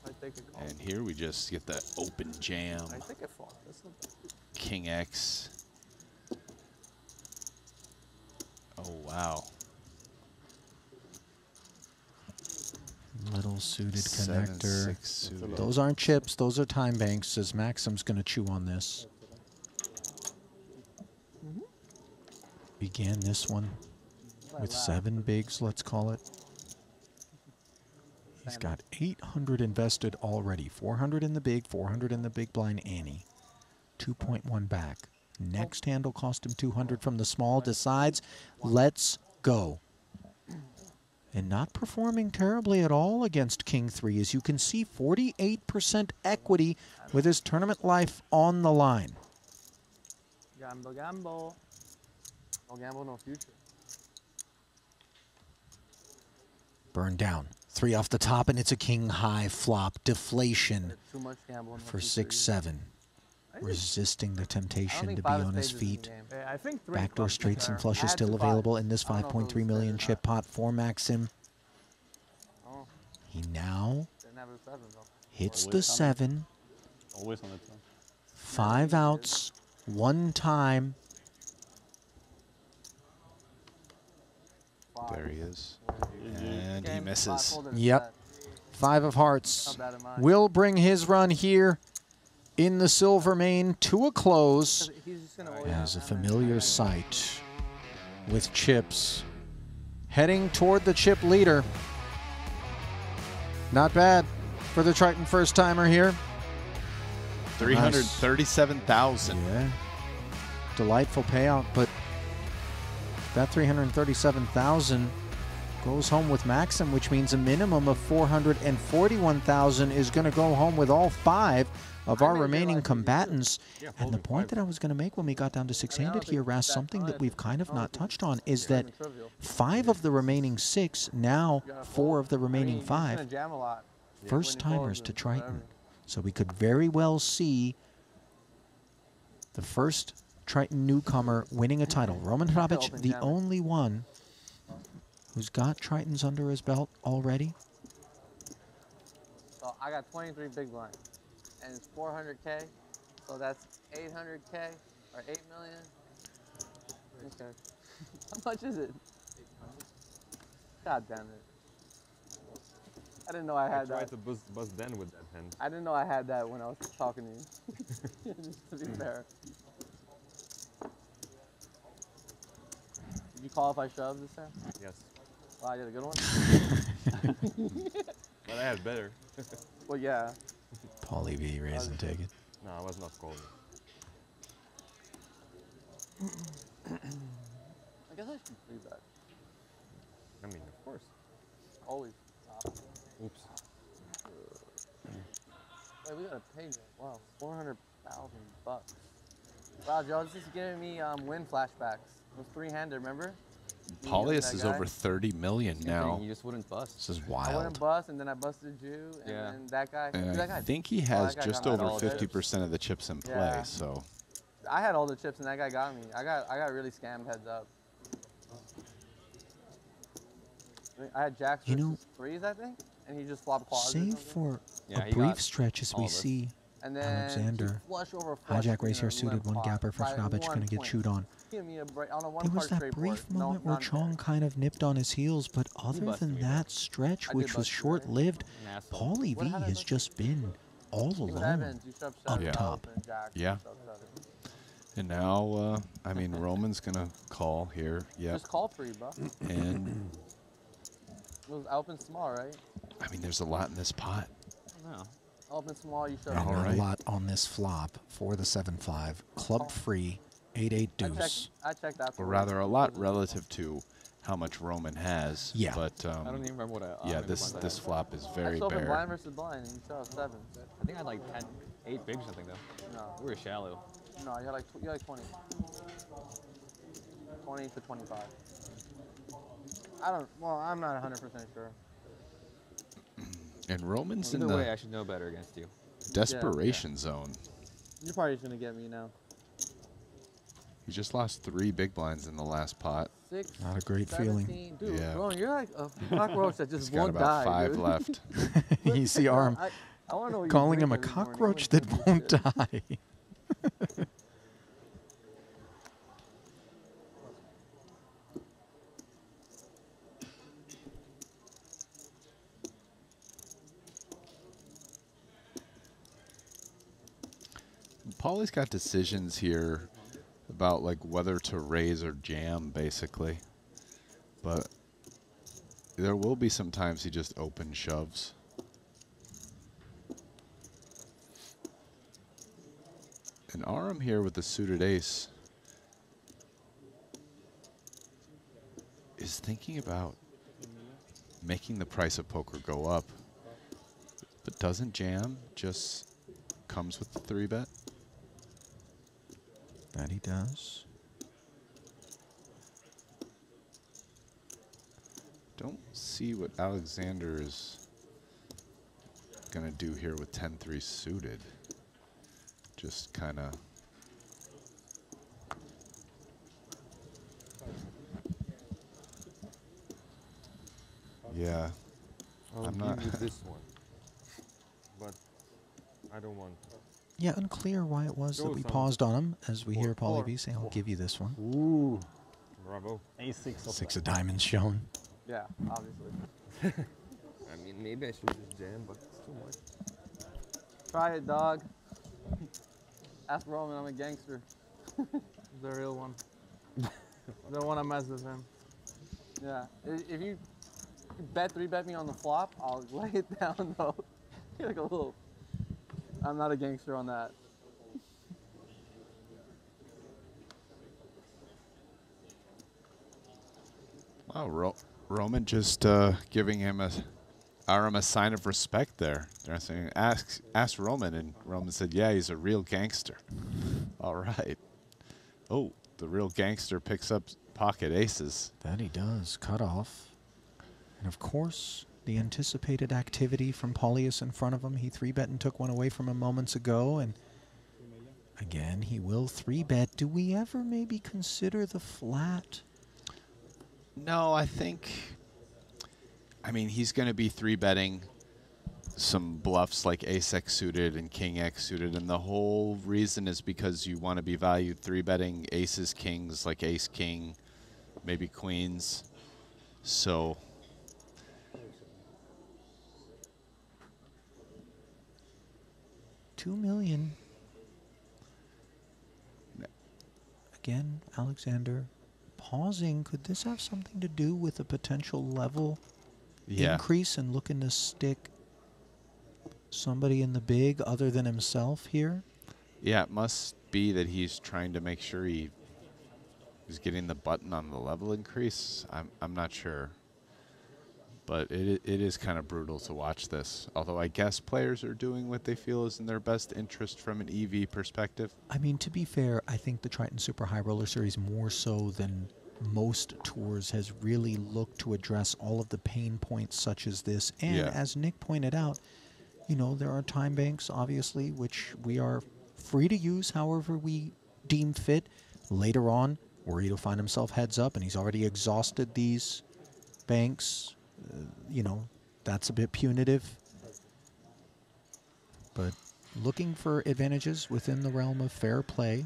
I take a call. And here we just get the open jam. I take a fall. That's not bad. King X. Oh, wow. Little suited 7, connector. 6 suited. Those aren't chips, those are time banks, as Maxim's going to chew on this. Began this one with 7 bigs, let's call it. He's got 800 invested already. 400 in the big, 400 in the big blind ante. 2.1 back. Next hand will cost him 200 from the small. Decides, let's go. And not performing terribly at all against King 3. As you can see, 48% equity with his tournament life on the line. Gamble, gamble. No gamble, no future. Burn down. 3 off the top, and it's a king high flop. Deflation Too much gamble. No for future. 6-7. Resisting the I don't temptation think to be 5 of on his spades is in the feet. game. Yeah, I think 3 Backdoor clubs straights and are- flushes Add still to available 5. in this I don't know if it 5.3 was million spades or chip pot for Maxim. Oh, He now didn't have a 7 though. hits the Always 7. Always on its own. 5 outs, 1 time. There he is. And he misses. Yep. 5 of hearts Not bad in mine. will bring his run here in the Silver Mane to a close. He's just gonna always As a have that. familiar sight with chips heading toward the chip leader. Not bad for the Triton first timer here. $337,000. Yeah. Delightful payout, but that $337,000 goes home with Maxim, which means a minimum of $441,000 is going to go home with all 5 of our remaining combatants. And the point that I was going to make when we got down to 6-handed here, Ras, something that we've kind of not touched on, is that 5 of the remaining 6, now 4 of the remaining 5, first-timers to Triton. So we could very well see the first Triton newcomer winning a title. Roman Hrabic, the only one who's got Tritons under his belt already. So I got 23 big blinds, and it's 400K, so that's 800K, or 8 million. Okay. How much is it? God damn it. I didn't know I had that. I tried to bust Dan with that hand. I didn't know I had that when I was talking to you, just to be fair. Did you call if I shoved this time? Yes. Wow, you had a good one? But I had better. Well, yeah. Paulie V, raise and take it. No, I was not calling. I guess I should do that. I mean, of course. Always. Oops. Wait, we gotta pay that. Wow, $400,000. Wow, Joe, this is giving me win flashbacks. It was 3-handed, remember? Paulius is over 30 million now. You just wouldn't bust. This is I wild. wouldn't bust, and then I busted you, and then that guy. And that guy I think he has that guy just got me over all 50% of the chips in play. Yeah. So I had all the chips, and that guy got me. I got really scammed heads up. I had jacks versus threes, I think, and he just flopped quads. Save for a brief stretch as we see and then Alexander. flush over flush, Hijack race here suited, one gapper for Hrabic, going to get chewed on. Give me a break on a There was that brief moment where Chong kind of nipped on his heels, but other than that stretch, which was short-lived, Paulie V has just been all alone up top. Yeah. And now, I mean, Roman's going to call here. Yeah. Just call free, bro. And It was open small, right? I mean, there's a lot in this pot. No. Open small, you showed And All right. a lot on this flop for the 7-5. Club free, 8-8 deuce. I checked that. Or rather, a lot relative to how much Roman has. Yeah. But I don't even remember what I. yeah, this flop is very I saw bare. blind versus blind, and you saw 7. I think I had like 8 bigs or something though. No. We were shallow. No, you had like 20. 20 to 25. I'm not 100% sure. And Roman's in Either way, the I should know better against you. desperation zone. You're probably just gonna get me now. He just lost 3 big blinds in the last pot. 6. Not a great 17. feeling. Dude, Yeah. bro, you're like a cockroach that just He's got won't about die. 5 dude. left. You see Arm I wanna know what you calling him drink a every morning. cockroach No that one won't gives a die. Paulie's got decisions here about like whether to raise or jam, basically. But there will be some times he just open shoves. And Aram here with the suited ace is thinking about making the price of poker go up, but doesn't jam, just comes with the 3-bet. That he does. Don't see what Alexander is gonna do here with 10-3 suited. Just kind of. Yeah. I'll I'm give not. you this one. But I don't want. Yeah, unclear why it was that Go we some. paused on him as we hear Four. Paulie V say, I'll give you this one. Ooh. Bravo. A6 of 6 of diamonds shown. Yeah, obviously. I mean, maybe I should just jam, but it's too much. Try it, dog. Ask Roman, I'm a gangster. The real one. Don't want to mess with him. Yeah. If you bet 3-bet me on the flop, I'll lay it down though. You're like a little. I'm not a gangster on that. Oh, Roman just giving him Aram a sign of respect there. They're saying, ask Roman, and Roman said, yeah, he's a real gangster. All right. Oh, the real gangster picks up pocket aces. That he does. Cut off. And of course, the anticipated activity from Paulius in front of him. He 3-bet and took one away from him moments ago. And again, he will 3-bet. Do we ever maybe consider the flat? No, I mean, he's going to be 3-betting some bluffs like ace-x suited and king-x suited, and the whole reason is because you want to be valued 3-betting aces, kings, like ace-king, maybe queens. So $2 million. Again, Alexander pausing. Could this have something to do with a potential level increase and looking to stick somebody in the big other than himself here? yeah, it must be that he's trying to make sure he's getting the button on the level increase. I'm not sure. But it is kind of brutal to watch this. Although I guess players are doing what they feel is in their best interest from an EV perspective. I mean, to be fair, I think the Triton Super High Roller Series, more so than most tours, has really looked to address all of the pain points such as this. And as Nick pointed out, you know, there are time banks, obviously, which we are free to use however we deem fit. Later on, worried he'll find himself heads up, and he's already exhausted these banks. You know, that's a bit punitive. But looking for advantages within the realm of fair play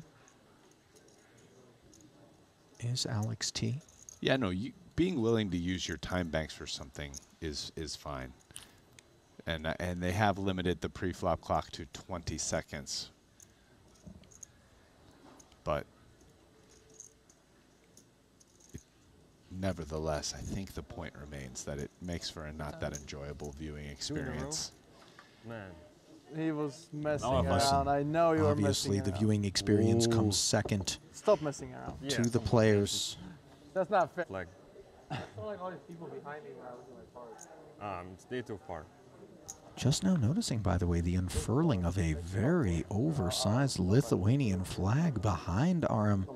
is Alex T. Yeah, no, being willing to use your time banks for something is fine. And they have limited the pre-flop clock to 20 seconds. But nevertheless, I think the point remains that it makes for a not that enjoyable viewing experience. Man. He was messing around. I know you were messing Obviously, around. the viewing experience comes second Stop messing around. to the players. That's not fair. Like, I saw like all these people behind me when I was in my car. stay too far. Just now noticing, by the way, the unfurling of a very oversized Lithuanian flag behind Aram.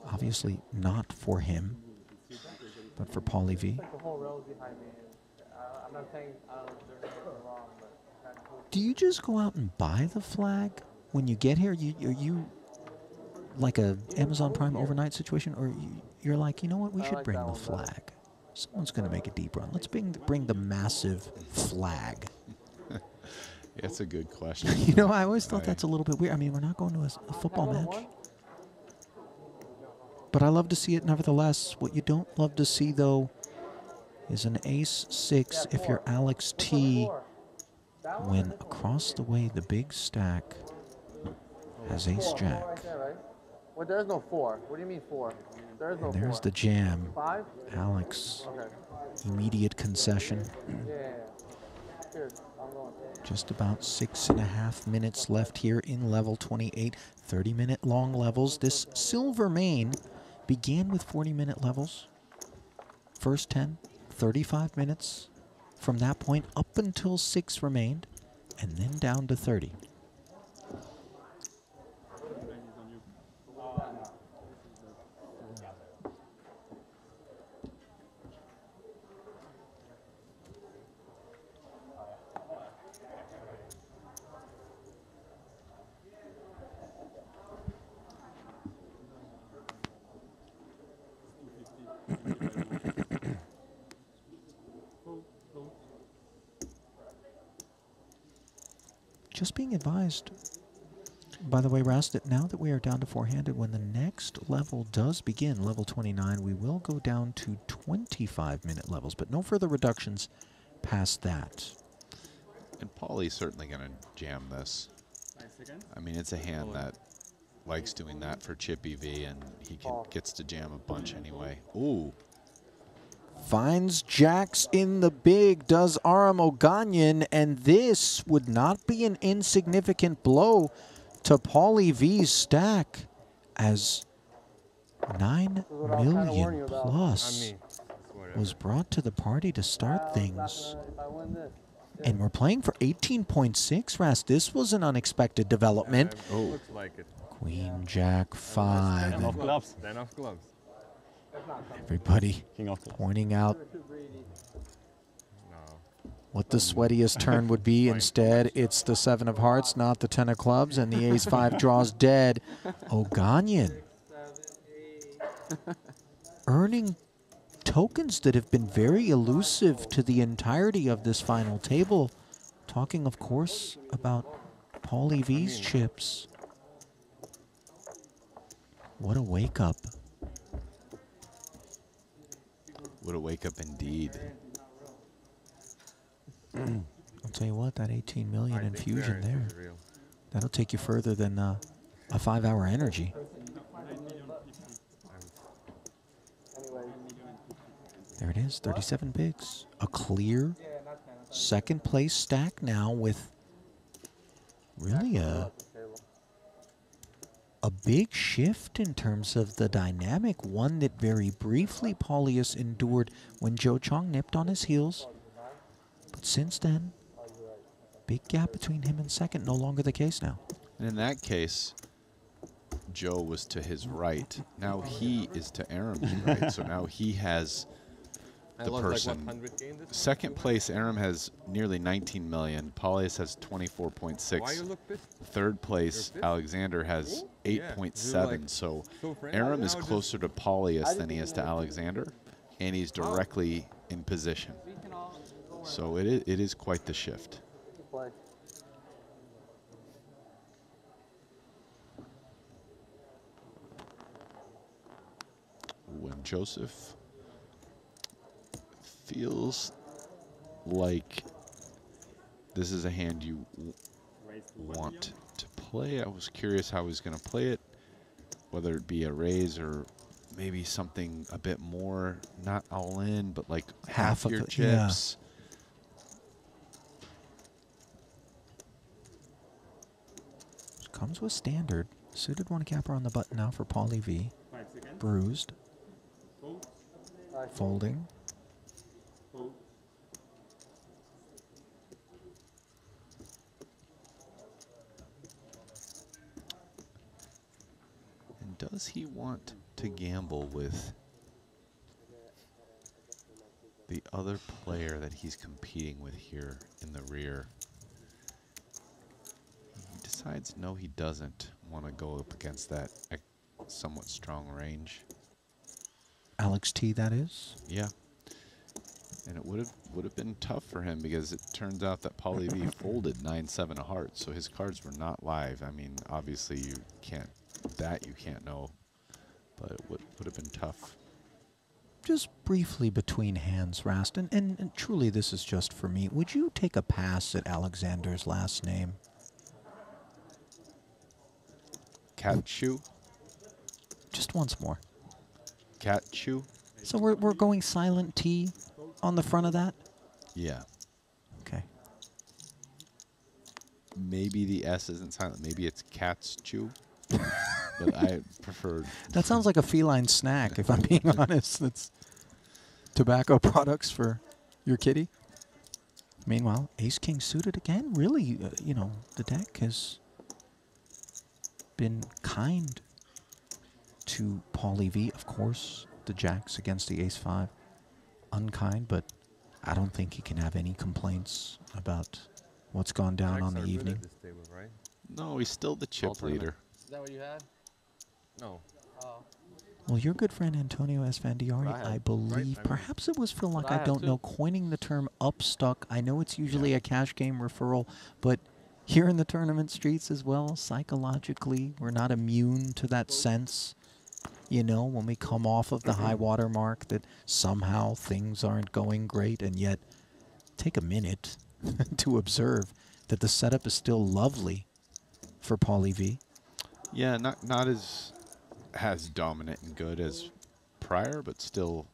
Obviously not for him, but for Paulie V. The whole row is behind me. I'm not saying there's anything wrong, but Do you just go out and buy the flag when you get here? Are you like a Amazon Prime overnight situation, or you're like, you know what, we should bring the flag. Someone's going to make a deep run. Let's bring the massive flag. It's a good question. You know, I always thought that's a little bit weird. I mean, we're not going to a football match. But I love to see it nevertheless. What you don't love to see, though, is an ace-6 if you're Alex T, when across the way the big stack has ace-jack. well, there's no 4. What do you mean 4? There's no 4. There's the jam. 5? Alex, Okay. immediate concession. Yeah. Cheers. I'm going. Just about 6.5 minutes left here in level 28. 30-minute long levels. This silver main began with 40-minute levels. First 10, 35 minutes. From that point up until 6 remained, and then down to 30. Just being advised, by the way, Ras, that now that we are down to 4-handed, when the next level does begin, level 29, we will go down to 25-minute levels, but no further reductions past that. And Paulie's certainly going to jam this. I mean, it's a hand that likes doing that for chip EV, and he gets to jam a bunch anyway. Ooh. Finds jacks in the big, does Aram Oganyan, and this would not be an insignificant blow to Paulie V's stack, as 9 million plus. I mean, was brought to the party to start things. If I win this. And we're playing for 18.6, Rast. This was an unexpected development. Looks like it. Queen, Jack, 5. 10 of clubs. 10 of clubs. Everybody King of clubs. pointing out No. what the sweatiest turn would be. Instead, it's the 7 of hearts, not the 10 of clubs, and the ace-5 draws dead. O'Ganian earning tokens that have been very elusive to the entirety of this final table. Talking, of course, about Paulie V's chips. What a wake-up. What a wake-up indeed. I'll tell you what, that 18 million I think infusion variance there, is real. that'll take you further than a 5-hour energy. There it is, 37 bigs. A clear second place stack now with really a big shift in terms of the dynamic, one that very briefly Paulius endured when Joe Chong nipped on his heels. But since then, big gap between him and second, no longer the case now. And in that case, Joe was to his right. Now he is to Aram's right. So now he has I the lost person. like, what, 100K in this? Second place, Aram has nearly 19 million. Paulius has Why you 24.6. look pissed? Third place, fifth? Alexander has Yeah, 8.7. you're like So so friendly Aram is now, just- closer to Paulius than he is to Alexander, and he's directly in position. So it is quite the shift. Play. When Joseph feels like this is a hand you want to play. I was curious how he's going to play it, whether it be a raise or maybe something a bit more, not all in, but like half of your it, yeah. chips. Comes with standard. Suited one capper on the button now for Paulie V. Bruised. Folding. And does he want to gamble with the other player that he's competing with here in the rear? He decides no, he doesn't want to go up against that somewhat strong range. Alex T, that is. Yeah. And it would have been tough for him because it turns out that Paulie V folded 9-7 of hearts, so his cards were not live. I mean, obviously you can't know, but it would have been tough. Just briefly between hands, Rast, and truly this is just for me. Would you take a pass at Alexander's last name? Katchu? Just once more. Katchu? So we're going silent T on the front of that? Yeah. Okay. Maybe the S isn't silent. Maybe it's Cat's Chew. But I prefer... That sounds like a feline snack, if I'm being honest. That's tobacco products for your kitty. Meanwhile, Ace-King suited again. Really, you know, the deck has been kind to Paulie V. Of course, the jacks against the Ace-5. Unkind, but I don't think he can have any complaints about what's gone down Jacks on the are good evening. at this table, right? No, he's still the chip tournament. leader. Is that what you had? No. Oh. Well, your good friend Antonio Esfandiari, I had, I believe, I mean- perhaps it was for like, I I had don't too. know, coining the term upstuck. I know it's usually a cash game referral, but here in the tournament streets as well, psychologically, we're not immune to that sense. You know, when we come off of the high water mark that somehow things aren't going great, and yet take a minute to observe that the setup is still lovely for Paulie V. Yeah, not as dominant and good as prior, but still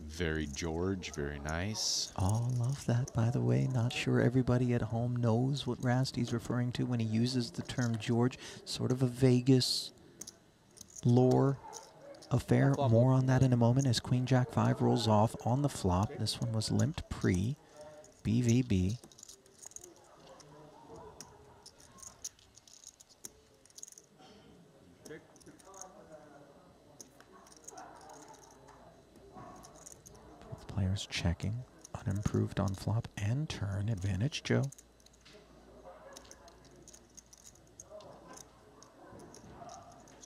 very George, very nice. Oh, love that, by the way. Not sure everybody at home knows what Rasty's referring to when he uses the term George. Sort of a Vegas lore affair. More on that in a moment as Queen Jack 5 rolls off on the flop. This one was limped pre. BVB. Both players checking. Unimproved on flop and turn. Advantage Joe.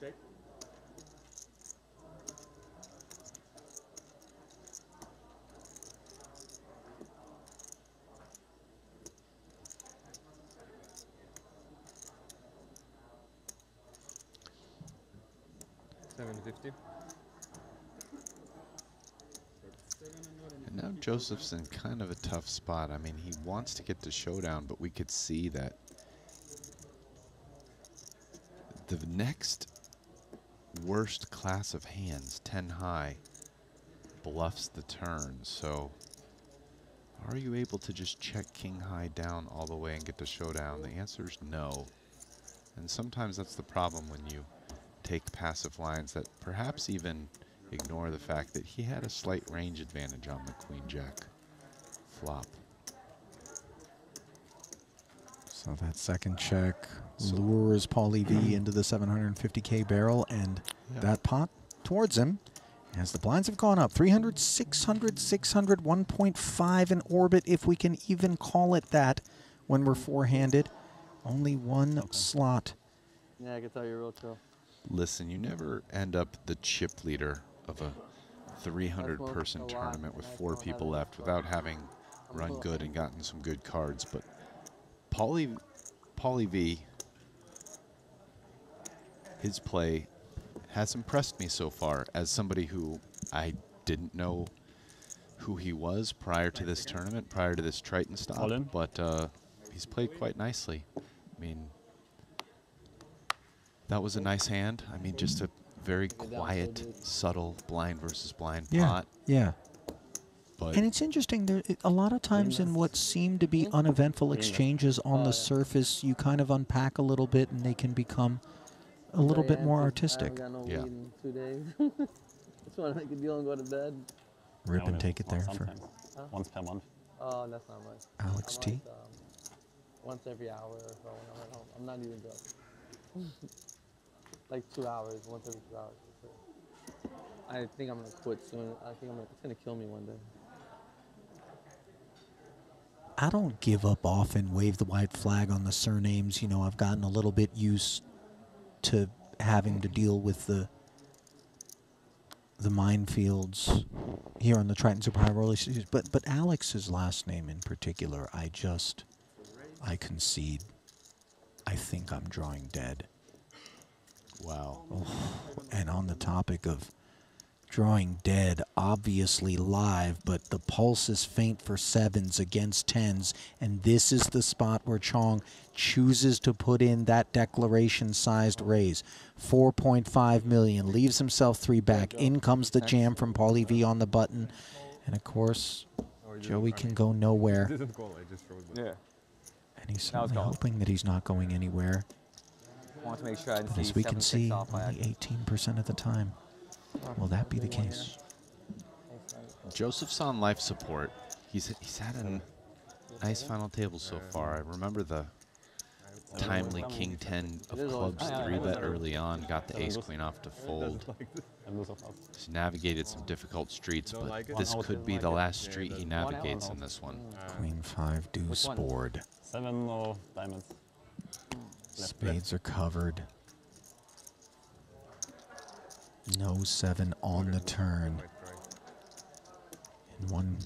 Check. $750. And now Joseph's in kind of a tough spot. I mean, he wants to get to showdown, but we could see that the next worst class of hands, 10 high, bluffs the turn. So are you able to just check king high down all the way and get to showdown? The answer is no. And sometimes that's the problem when you take passive lines that perhaps even ignore the fact that he had a slight range advantage on the queen jack flop. So that second check lures Paulie V into the 750K barrel, and that pot towards him as the blinds have gone up. 300, 600, 600, 1.5 in orbit, if we can even call it that when we're four-handed. Only one slot. Yeah, I can tell you're real chill. Listen, you never end up the chip leader of a 300-person tournament with 4 people left without having run good and gotten some good cards. But Paulie V, his play has impressed me so far as somebody who I didn't know who he was prior to this tournament, prior to this Triton stop, but he's played quite nicely. I mean, that was a nice hand. I mean, just a very quiet, subtle blind versus blind pot. Yeah. But and it's interesting, there, a lot of times in what seem to be uneventful exchanges on the surface, you kind of unpack a little bit and they can become a little bit more artistic. I haven't got no weed in 2 days. Just want to make a deal and go to bed. Rip and take it there for once per month. Oh, that's not much. Alex T. Like, once every hour or so when I'm at home. I'm not even joking. Like 2 hours, once every 2 hours. I think I'm gonna quit soon. I think it's gonna kill me one day. I don't give up often, wave the white flag on the surnames. You know, I've gotten a little bit used to having to deal with the minefields here on the Triton Super High Roller Series. But Alex's last name in particular, I concede. I think I'm drawing dead. wow. Oh, and on the topic of drawing dead, obviously live, but the pulse is faint for 7s against 10s, and this is the spot where Chong chooses to put in that declaration-sized raise. 4.5 million, leaves himself 3 back. In comes the jam from Paulie V on the button, and of course, Joey can go nowhere. Yeah. And he's certainly hoping that he's not going anywhere. I want to make sure I But as we can see, only 18% of the time will that be the case. Joseph's on life support. He's had a nice final table so far. I remember the timely king 10 of clubs 3-bet early on, got the ace queen off to fold. He's navigated some difficult streets, but this could be the last street he navigates in this one. Queen 5 deuce board. 7 or diamonds. Spades are covered. No 7 on the turn. And one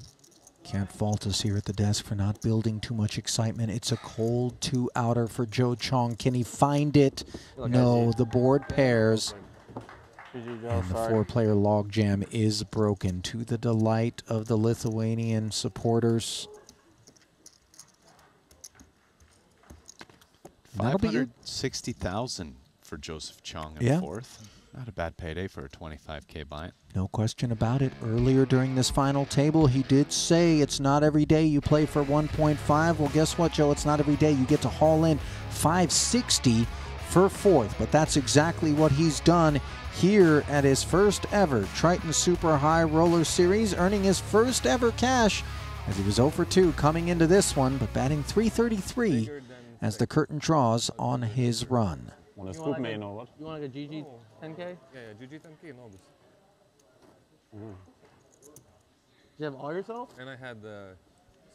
can't fault us here at the desk for not building too much excitement. It's a cold 2-outer for Joe Chong. Can he find it? No, the board pairs. And the 4-player logjam is broken to the delight of the Lithuanian supporters. $560,000 for Joseph Chong in fourth. Not a bad payday for a 25K buy. No question about it. Earlier during this final table, he did say it's not every day you play for 1.5. Well, guess what, Joe? It's not every day you get to haul in 560 for fourth. But that's exactly what he's done. here at his first ever Triton Super High Roller Series, earning his first ever cash as he was 0 for 2 coming into this one, but batting .333 as the curtain draws on his run. Want to scoop me in or what? You want like a GG 10K? Yeah, GG 10K in August. Did you have all yourself? And I had the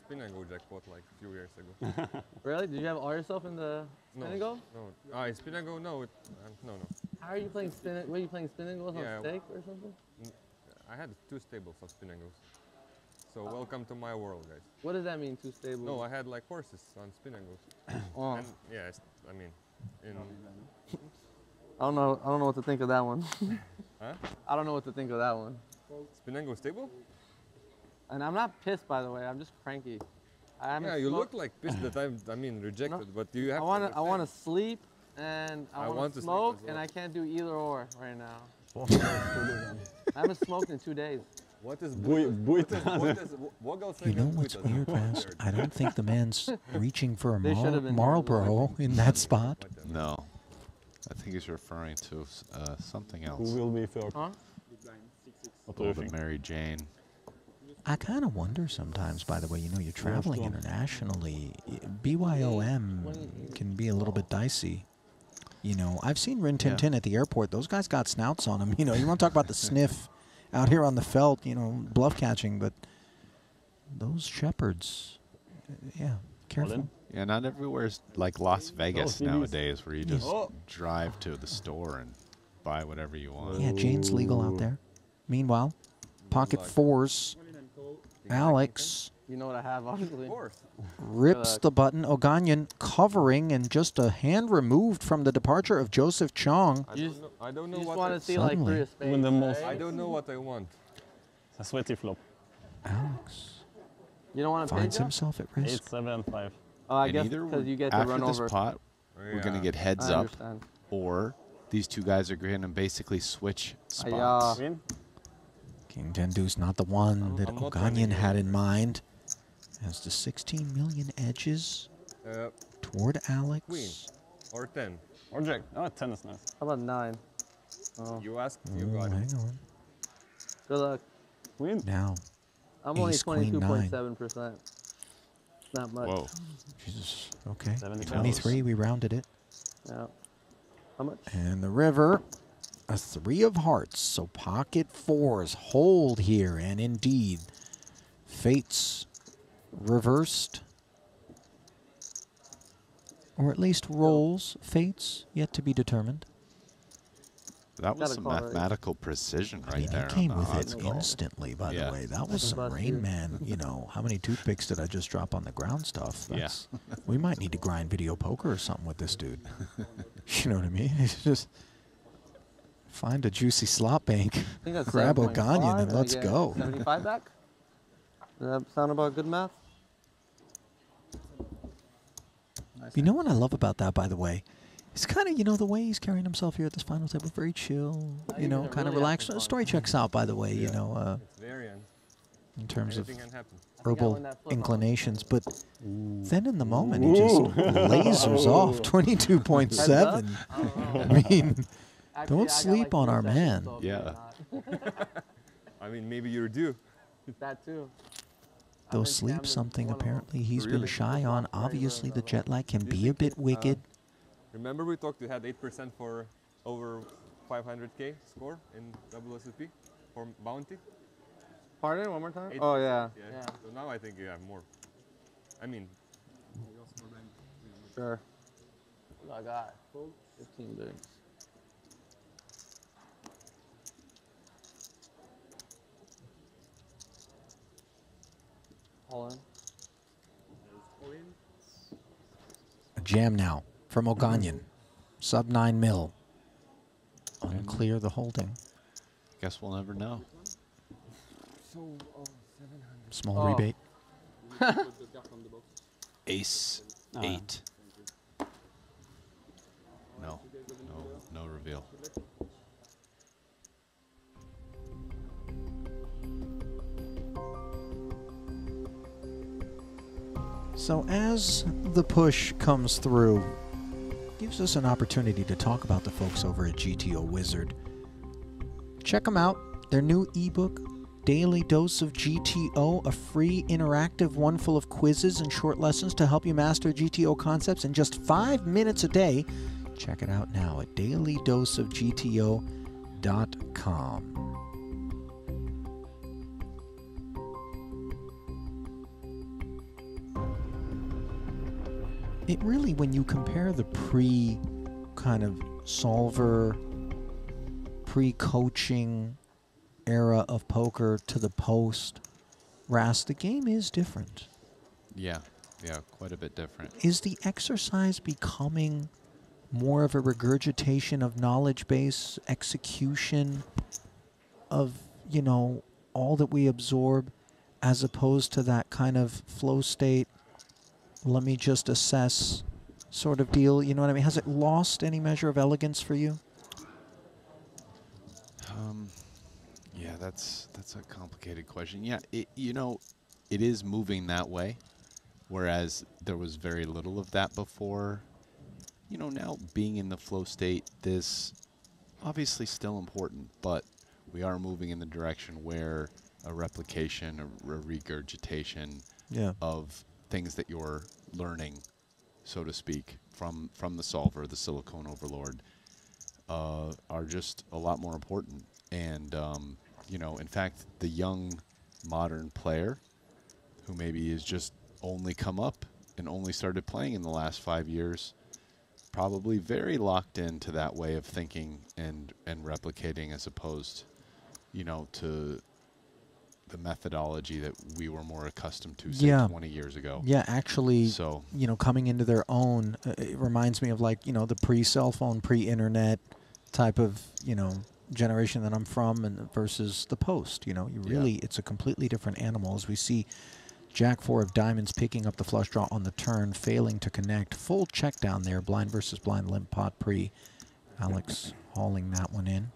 spin and go jackpot like a few years ago. Really? Did you have all yourself in the spin and go? No. Spin and go? No. No. How are you playing spin? Were you playing spin and goes Yeah. on stake or something? I had 2 stables of spin and goes. So welcome to my world, guys. What does that mean, 2 stable? No, I had like horses on spin and goes. Oh. And yeah, I mean, I don't know what to think of that one. Huh? I don't know what to think of that one. Spin and go stable? And I'm not pissed, by the way. I'm just cranky. Yeah, you look like pissed that I'm rejected, No. but you have. I want to sleep and I want to smoke, and I can't do either or right now. I haven't smoked in 2 days. What is You know what's weird, Raz? I don't think the man's reaching for a Marlboro in that spot. No. I think he's referring to something else. Who will be third? Huh? What do you Oh, the think? Mary Jane. I kind of wonder sometimes, by the way, you know, you're traveling internationally. BYOM can be a little bit dicey. You know, I've seen Rin Tin Tin at the airport. Those guys got snouts on them. You know, you want to talk about the sniff out here on the felt, you know, bluff catching, but those shepherds, yeah, careful. Yeah, not everywhere's like Las Vegas CDs. nowadays where you just drive to the store and buy whatever you want. Yeah, Jane's legal out there. Meanwhile, pocket fours. Alex You know what I have, obviously. Of course. rips the button. Oganyan covering and just a hand removed from the departure of Joseph Chong. I don't know You just what want I to see like 3 of spades. Win the most. I don't know what I want. A sweaty flop. Alex You don't want to finds pinch himself at 8, risk. 7, 5. Oh, I And guess either because you get to after run this over. pot, we're going to get heads I up, understand. or these two guys are going to basically switch Yeah. spots. Queen? King 10 deuce, not the one that I'm not Oganyan winning had in mind. As the 16 million edges toward Alex. Queen or 10. Or jack. Oh, 10 is nice. How about 9? Oh, You asked, you Oh, got it. hang on. good luck. Queen? Now, I'm only Ace, Queen, 22.7%. Not much. Whoa. Jesus. Okay. 70 23, we rounded it. Yeah. How much? And the river, a 3 of hearts. So pocket fours hold here. And indeed, fates reversed. Or at least rolls, fates, yet to be determined. That was Gotta some call it. mathematical precision I right mean, there. he came on the with odds it call. instantly, by Yeah. the way. That was some About Rain you. Man, you know, how many toothpicks did I just drop on the ground stuff? Yeah. We might need to grind video poker or something with this dude. You know what I mean? It's just find a juicy slot bank, I think that's grab 7.5, Oganyan, and I let's get go. 75 back? Does that sound about good math? You know what I love about that, by the way? It's kind of, you know, the way he's carrying himself here at this final table, very chill, you know, kind of relaxed. Story checks out, by the way, you know, It's very end. in terms of Anything can happen. herbal inclinations. But then in the moment, he just lasers off 22.7. I mean, don't sleep on our man. Yeah. I mean, maybe you're due. That too. Though sleep something apparently he's been shy on. Obviously, the jet lag can be a bit wicked. Remember we talked, you had 8% for over 500K score in wsop for bounty? Pardon? One more time? 8%, Oh, yeah. Yeah. So now I think you have more. I mean, Sure. I got 15 bigs. All in. A jam now from Oganyan. Sub 9 mil. Unclear the holding. Guess we'll never know. Small Oh. rebate. Ace 8. No reveal. So as the push comes through, gives us an opportunity to talk about the folks over at GTO Wizard. Check them out. Their new ebook, Daily Dose of GTO, a free interactive one full of quizzes and short lessons to help you master GTO concepts in just 5 minutes a day. Check it out now at dailydoseofgto.com. It really, when you compare the kind of solver, pre-coaching era of poker to the post, Ras, the game is different. Yeah, quite a bit different. Is the exercise becoming more of a regurgitation of knowledge base, execution of, you know, all that we absorb, as opposed to that kind of flow state, let me just assess sort of deal? You know what I mean? Has it lost any measure of elegance for you? Yeah, that's a complicated question. Yeah, it is moving that way, whereas there was very little of that before. You know, now being in the flow state, this obviously still important, but we are moving in the direction where a replication, a regurgitation of things that you're learning, so to speak, from the solver, the silicone overlord, are just a lot more important. And, you know, in fact, the young modern player who maybe has just only come up and only started playing in the last 5 years, probably very locked into that way of thinking and replicating, as opposed, you know, to the methodology that we were more accustomed to, say, 20 years ago. Yeah, actually, so, you know, coming into their own, it reminds me of, like, you know, the pre-cell phone, pre-internet type of, you know, generation that I'm from, and versus the post. You know, you really, it's a completely different animal. As we see Jack 4 of diamonds picking up the flush draw on the turn, failing to connect. Full check down there, blind versus blind, limp pot pre. Alex hauling that one in.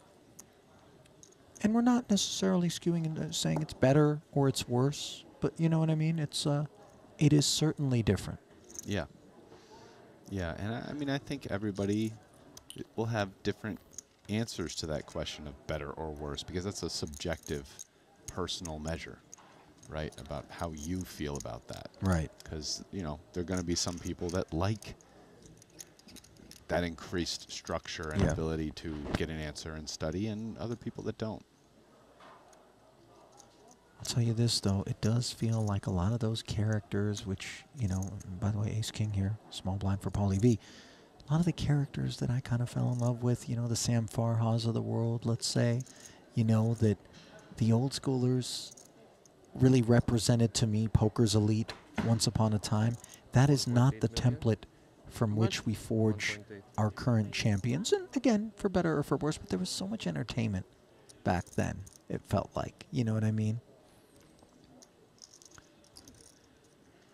And we're not necessarily skewing into saying it's better or it's worse, but you know what I mean? It is certainly different. Yeah. Yeah, and I mean, I think everybody will have different answers to that question of better or worse, because that's a subjective, personal measure, right, about how you feel about that. Right. Because, you know, there are going to be some people that like that increased structure and ability to get an answer and study, and other people that don't. I'll tell you this, though. It does feel like a lot of those characters, which, you know, by the way, Ace King here, small blind for Paulie V. A lot of the characters that I kind of fell in love with, you know, the Sam Farhas of the world, let's say, you know, that the old schoolers really represented to me poker's elite once upon a time. That is not the template from which we forge our current champions. And again, for better or for worse, but there was so much entertainment back then, it felt like. You know what I mean?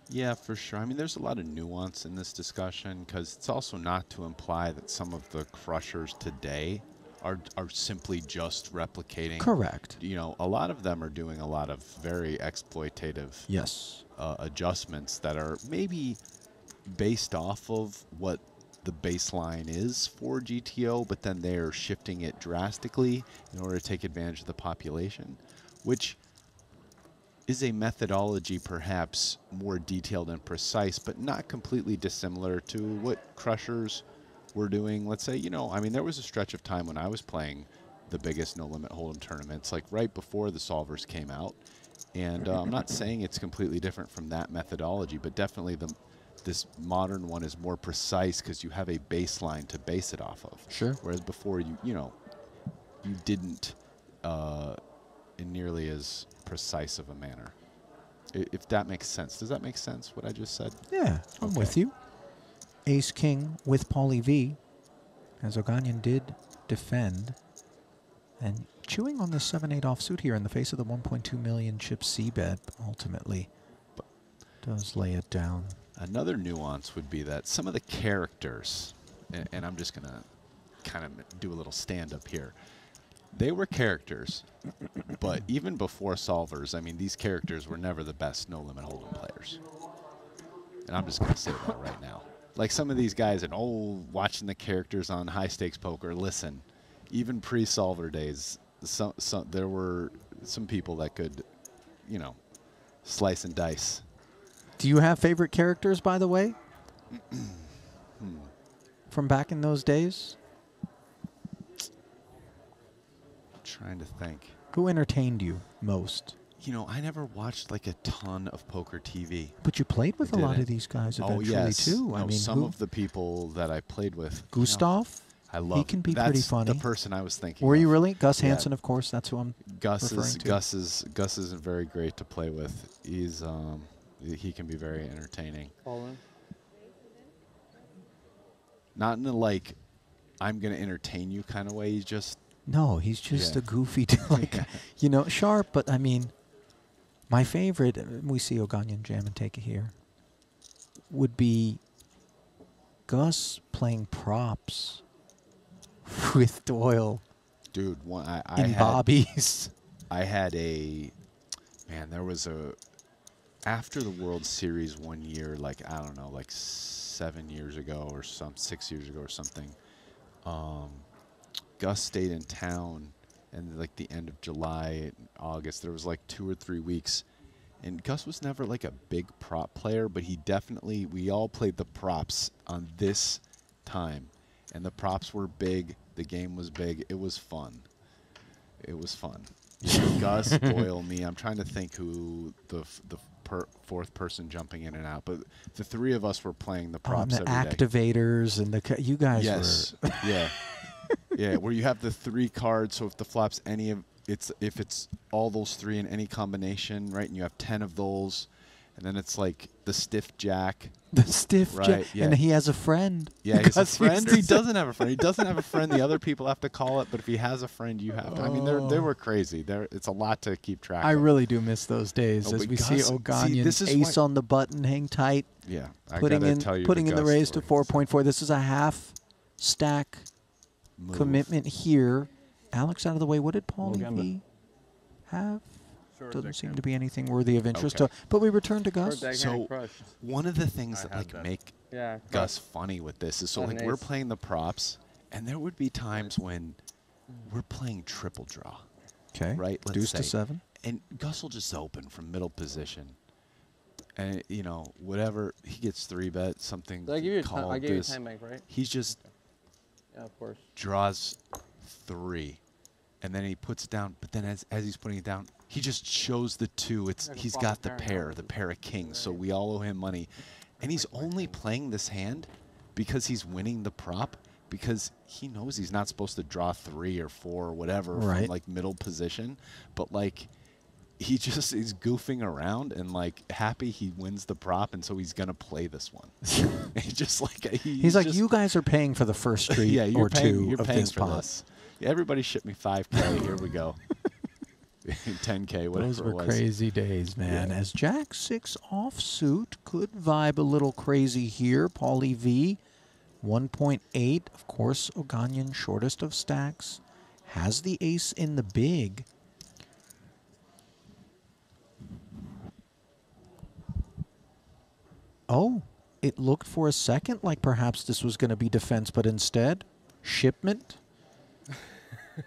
Yeah, for sure. I mean, there's a lot of nuance in this discussion, because it's also not to imply that some of the crushers today are simply just replicating. Correct. You know, a lot of them are doing a lot of very exploitative adjustments that are maybe based off of what the baseline is for GTO, but then they're shifting it drastically in order to take advantage of the population, which is a methodology perhaps more detailed and precise, but not completely dissimilar to what crushers were doing. Let's say, you know, I mean, there was a stretch of time when I was playing the biggest no-limit hold'em tournaments, like right before the solvers came out. And I'm not saying it's completely different from that methodology, but definitely this modern one is more precise because you have a baseline to base it off of. Sure. Whereas before, you know, you didn't in nearly as precise of a manner. If that makes sense. Does that make sense, what I just said? Yeah, I'm with you. Ace King with Paulie V, as Oganyan did defend. And chewing on the 7-8 offsuit here in the face of the 1.2 million chip C-bet, ultimately, but does lay it down. Another nuance would be that some of the characters, and I'm just going to kind of do a little stand-up here, they were characters, but even before solvers, I mean, these characters were never the best no-limit hold'em players. And I'm just going to say that right now. Like some of these guys, and watching the characters on high-stakes poker, listen, even pre-solver days, there were some people that could, you know, slice and dice. Do you have favorite characters, by the way? From back in those days? Trying to think. Who entertained you most? You know, I never watched like a ton of poker TV. But you played with a lot didn't. of these guys eventually, Oh, yes. too. No, I mean, some of the people that I played with. Gustav? I love. He can be that's pretty funny. the person I was thinking. Were you of. really? Gus Yeah. Hansen, of course. That's who I'm referring to. Gus is very great to play with. He's he can be very entertaining. Not in a like, I'm gonna entertain you kind of way. He's just. No, he's just a goofy, like, you know, sharp. But I mean, my favorite, we see Oganyan jam and take it here, would be Gus playing props with Doyle. Dude, I in had, Bobby's. I had a, man, there was a, after the World Series one year, like, I don't know, like 7 years ago or 6 years ago or something, Gus stayed in town, and like the end of July, August, there was like 2 or 3 weeks, and Gus was never like a big prop player, but he definitely, we all played the props on this time, and the props were big, the game was big, it was fun. It was fun. You know, Gus, Doyle, me, I'm trying to think who the fourth person jumping in and out, but the three of us were playing the props the every day. Activators and the, you guys were. Yeah. Yeah, where you have the 3 cards, so if the flop's any of if it's all those 3 in any combination, right, and you have 10 of those, and then it's like the stiff jack. The stiff jack. Right, yeah. And he has a friend. Yeah, he has a friend. He doesn't have a friend. He doesn't have a friend. The other people have to call it, but if he has a friend, you have to. I mean, they were crazy. It's a lot to keep track of. I really do miss those days, as we see Oganyan, ace on the button, hang tight. Yeah, putting in the raise to 4.4. This is a half stack commitment here. Alex out of the way. What did Paulie V have? Doesn't seem to be anything worthy of interest. Okay. But we return to Gus. So one of the things that like make Gus funny with this is, so like we're playing the props, and there would be times when we're playing triple draw. Okay. Right. Let's Deuce say, to 7. And Gus will just open from middle position, and you know whatever he gets 3-bet something. Did I give you called I gave you a time bank, right? He's just of course. Draws 3, and then he puts it down. But then as he's putting it down, he just shows the 2. He's got the pair of kings. So we all owe him money, and he's only playing this hand because he's winning the prop, because he knows he's not supposed to draw 3 or 4 or whatever from like middle position. But like he just is goofing around and like happy he wins the prop, and so he's gonna play this one. He's just like he's like, you guys are paying for the first street you're or paying, 2 you're of paying this for pot. this. Yeah, everybody shipped me 5K. Here we go. 10K, whatever Those were it was. crazy days, man. Yeah. As Jack 6 offsuit could vibe a little crazy here. Paulie V, 1.8. Of course, Oganyan, shortest of stacks, has the ace in the big. Oh, it looked for a second like perhaps this was going to be defense, but instead, shipment.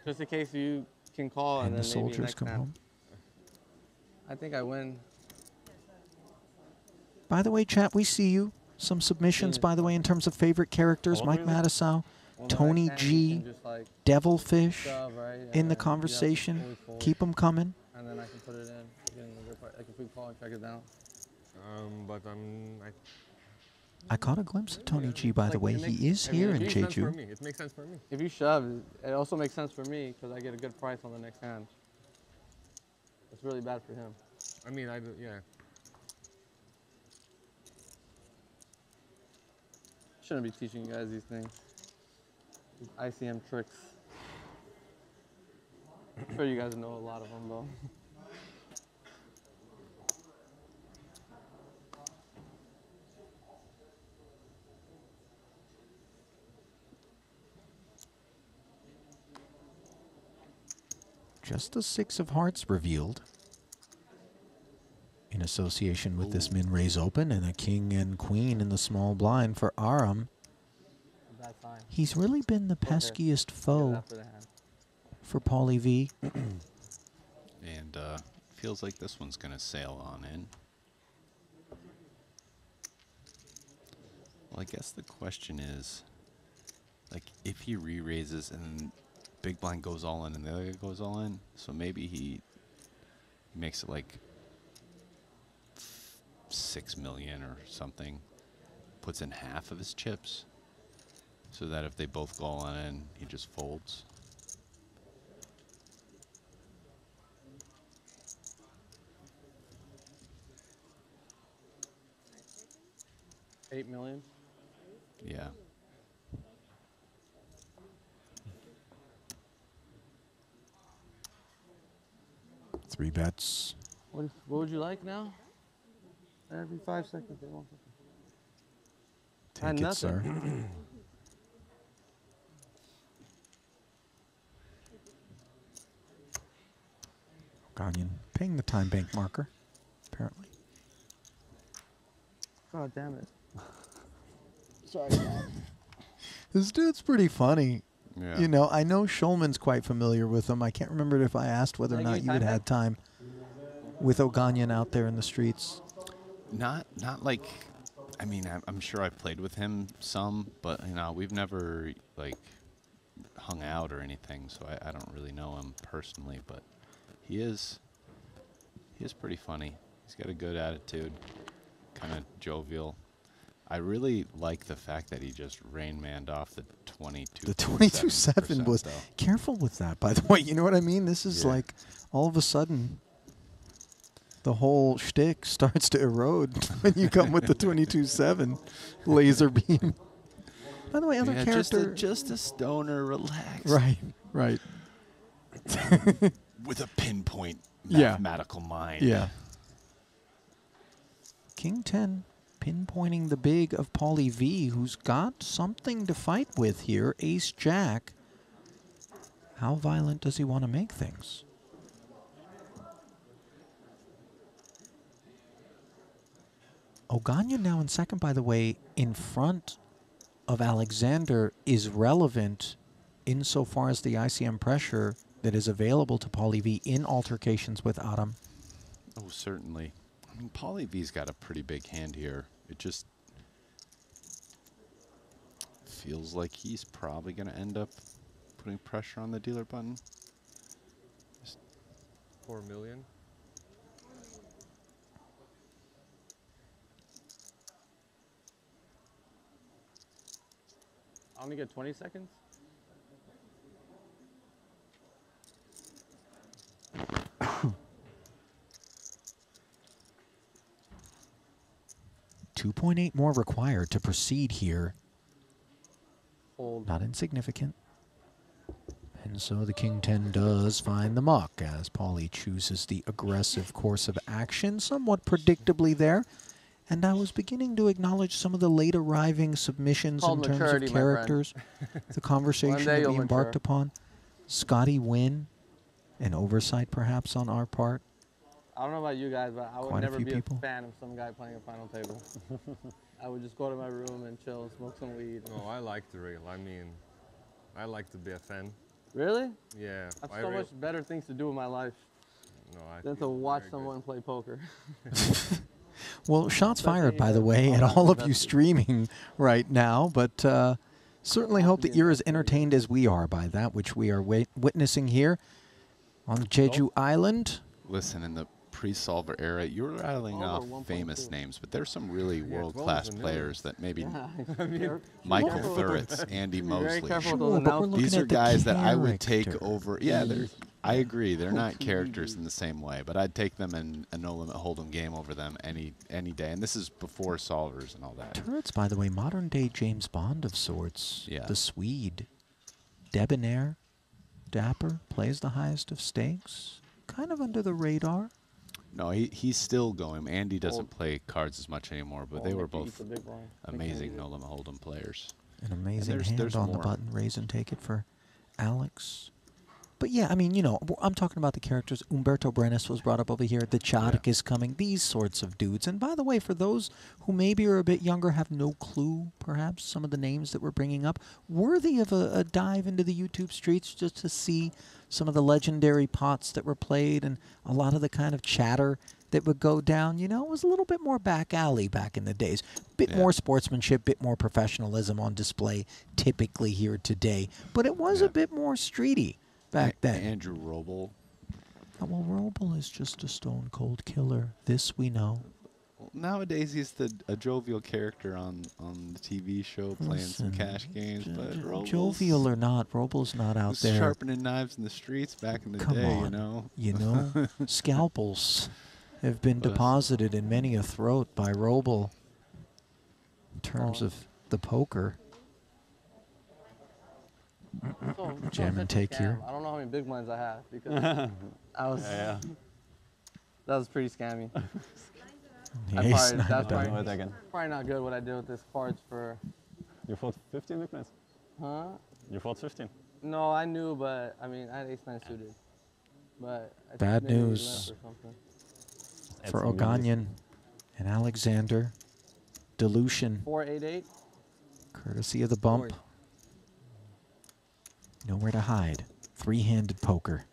Just in case you can call and the then soldiers maybe next come time. home. I think I win. By the way, chat, we see you. Some submissions, by the way, in terms of favorite characters. Mike Matisow, Tony G, Devilfish in the conversation. Keep them coming. And then I can put it in. I can put call and check it down. But I caught a glimpse of Tony G, by the way. He is here in Jeju. It makes sense for me. If you shove, it also makes sense for me because I get a good price on the next hand. It's really bad for him. I mean, yeah. Shouldn't be teaching you guys these things. These ICM tricks. I'm sure you guys know a lot of them though. Just the 6 of hearts revealed in association with this min-raise open, and a king and queen in the small blind for Aram. He's really been the peskiest foe for Paulie V. And feels like this one's going to sail on in. Well, I guess the question is, like, if he re-raises and big blind goes all in and the other guy goes all in, so maybe he makes it like 6 million or something, puts in half of his chips, so that if they both go all in, he just folds. $8 million. Yeah. Three bets. What would you like now? Every 5 seconds they want something. Take it, sir. Ghanaian paying the time bank marker, apparently. God damn it. Sorry. This dude's pretty funny. Yeah. You know, I know Schulman's quite familiar with him. I can't remember if I asked whether or not you had had time with O'Ghanaian out there in the streets. Not like, I mean, I'm sure I played with him some, but, you know, we've never, like, hung out or anything, so I don't really know him personally, but he is pretty funny. He's got a good attitude, kind of jovial. I really like the fact that he just Rain-Manned off the 22. The 22-7 was, though. careful with that, by the way. You know what I mean? This is like, all of a sudden, the whole shtick starts to erode when you come with the 22-7 laser beam. By the way, other character... Just a stoner, relax. Right, right. With a pinpoint mathematical mind. Yeah. King 10 pinpointing the big of Paulie V, who's got something to fight with here. Ace Jack. How violent does he want to make things? O'Ghanaian now in second, by the way, in front of Alexander, is relevant insofar as the ICM pressure that is available to Paulie V in altercations with Adam. Oh, certainly. I mean, Paulie V's got a pretty big hand here. It just feels like he's probably going to end up putting pressure on the dealer button. Just 4 million. I only get 20 seconds? $2.8 more required to proceed here. Fold. Not insignificant. And so the King 10 does find the muck as Paulie chooses the aggressive course of action, somewhat predictably there. And I was beginning to acknowledge some of the late arriving submissions in terms of characters, the conversation that we embarked upon. Scotty Wynn, an oversight perhaps on our part. I don't know about you guys, but I would Quite never be people. a fan of some guy playing a final table. I would just go to my room and chill, smoke some weed. No, I like the real. I mean, I like to be a fan. Really? Yeah. I have so much better things to do in my life than to watch someone play poker. Well, shots fired, by the way, at all of you streaming right now, but certainly hope that you're as entertained as we are by that which we are witnessing here on Jeju Island. Listen, in the pre-solver era, you were rattling off famous names, but there's some really world-class players that maybe Michael Thuritz, Andy Mosley. These are guys that I would take over. Yeah, I agree. They're not characters in the same way, but I'd take them in a no-limit hold'em game over them any day. And this is before solvers and all that. Thuritz, by the way, modern-day James Bond of sorts. Yeah. The Swede. Debonair, dapper, plays the highest of stakes. Kind of under the radar. No, he's still going. Andy doesn't play cards as much anymore, but they were both amazing no-limit hold'em players. An amazing hand on the button. Raise and take it for Alex. But yeah, I mean, you know, I'm talking about the characters. Umberto Brenes was brought up over here. The Chadek is coming. These sorts of dudes. And by the way, for those who maybe are a bit younger, have no clue, perhaps, some of the names that we're bringing up, worthy of a dive into the YouTube streets just to see some of the legendary pots that were played and a lot of the kind of chatter that would go down. You know, it was a little bit more back alley back in the days. Bit more sportsmanship, bit more professionalism on display typically here today. But it was a bit more streety back then. Andrew Roble. Oh, well, Roble is just a stone-cold killer. This we know. Well, nowadays, he's a jovial character on the TV show playing some cash games. But Roble's, jovial or not, Roble's not out there sharpening knives in the streets back in the Come day, on. You know, scalpels have been deposited in many a throat by Roble in terms of the poker. Jam and take here. I don't know how many big blinds I have because I was. That was pretty scammy. That's probably not good what I did with this cards for. You thought 15 big blinds? Huh? You thought 15? No, I knew, but I mean, I had ace-9 suited. But I think Bad maybe we news left or something. for Oganyan and Alexander. Dilution. 4-8-8. Courtesy of the bump. Nowhere to hide. Three-handed poker.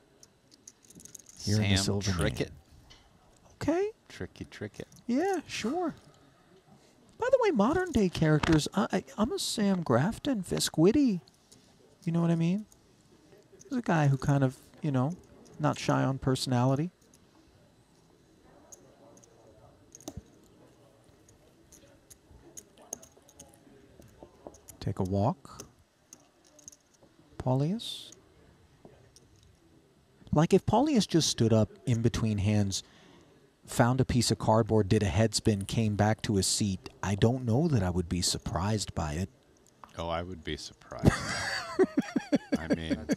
Here in the silver Trickett. main. Okay. Trickett. Yeah, sure. By the way, modern day characters, I'm a Sam Grafton, Fiskwitty. You know what I mean? He's a guy who kind of, you know, not shy on personality. Take a walk. Paulius. Like if Paulius just stood up in between hands, found a piece of cardboard, did a headspin, came back to his seat, I don't know that I would be surprised by it. Oh, I would be surprised. I mean,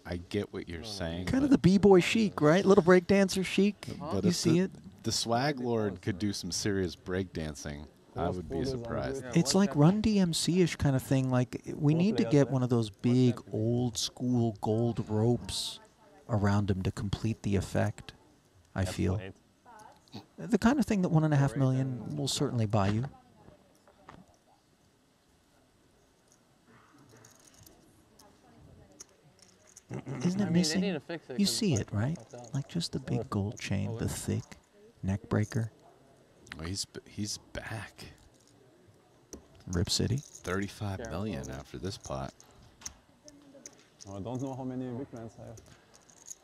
I get what you're saying. Kind of the b-boy chic, right? Little breakdancer chic. But You see it? The swag lord could do some serious breakdancing. I would be surprised. It's like Run DMC-ish kind of thing. Like, we need to get one of those big, old-school gold ropes around him to complete the effect, I feel. The kind of thing that $1.5 million will certainly buy you. Isn't it missing? They need to fix it You 'cause see it's it, right? Like just the big gold chain, the thick neck breaker. Well, he's back. Rip City. 35 million after this pot. Oh, I don't know how many big blinds I have.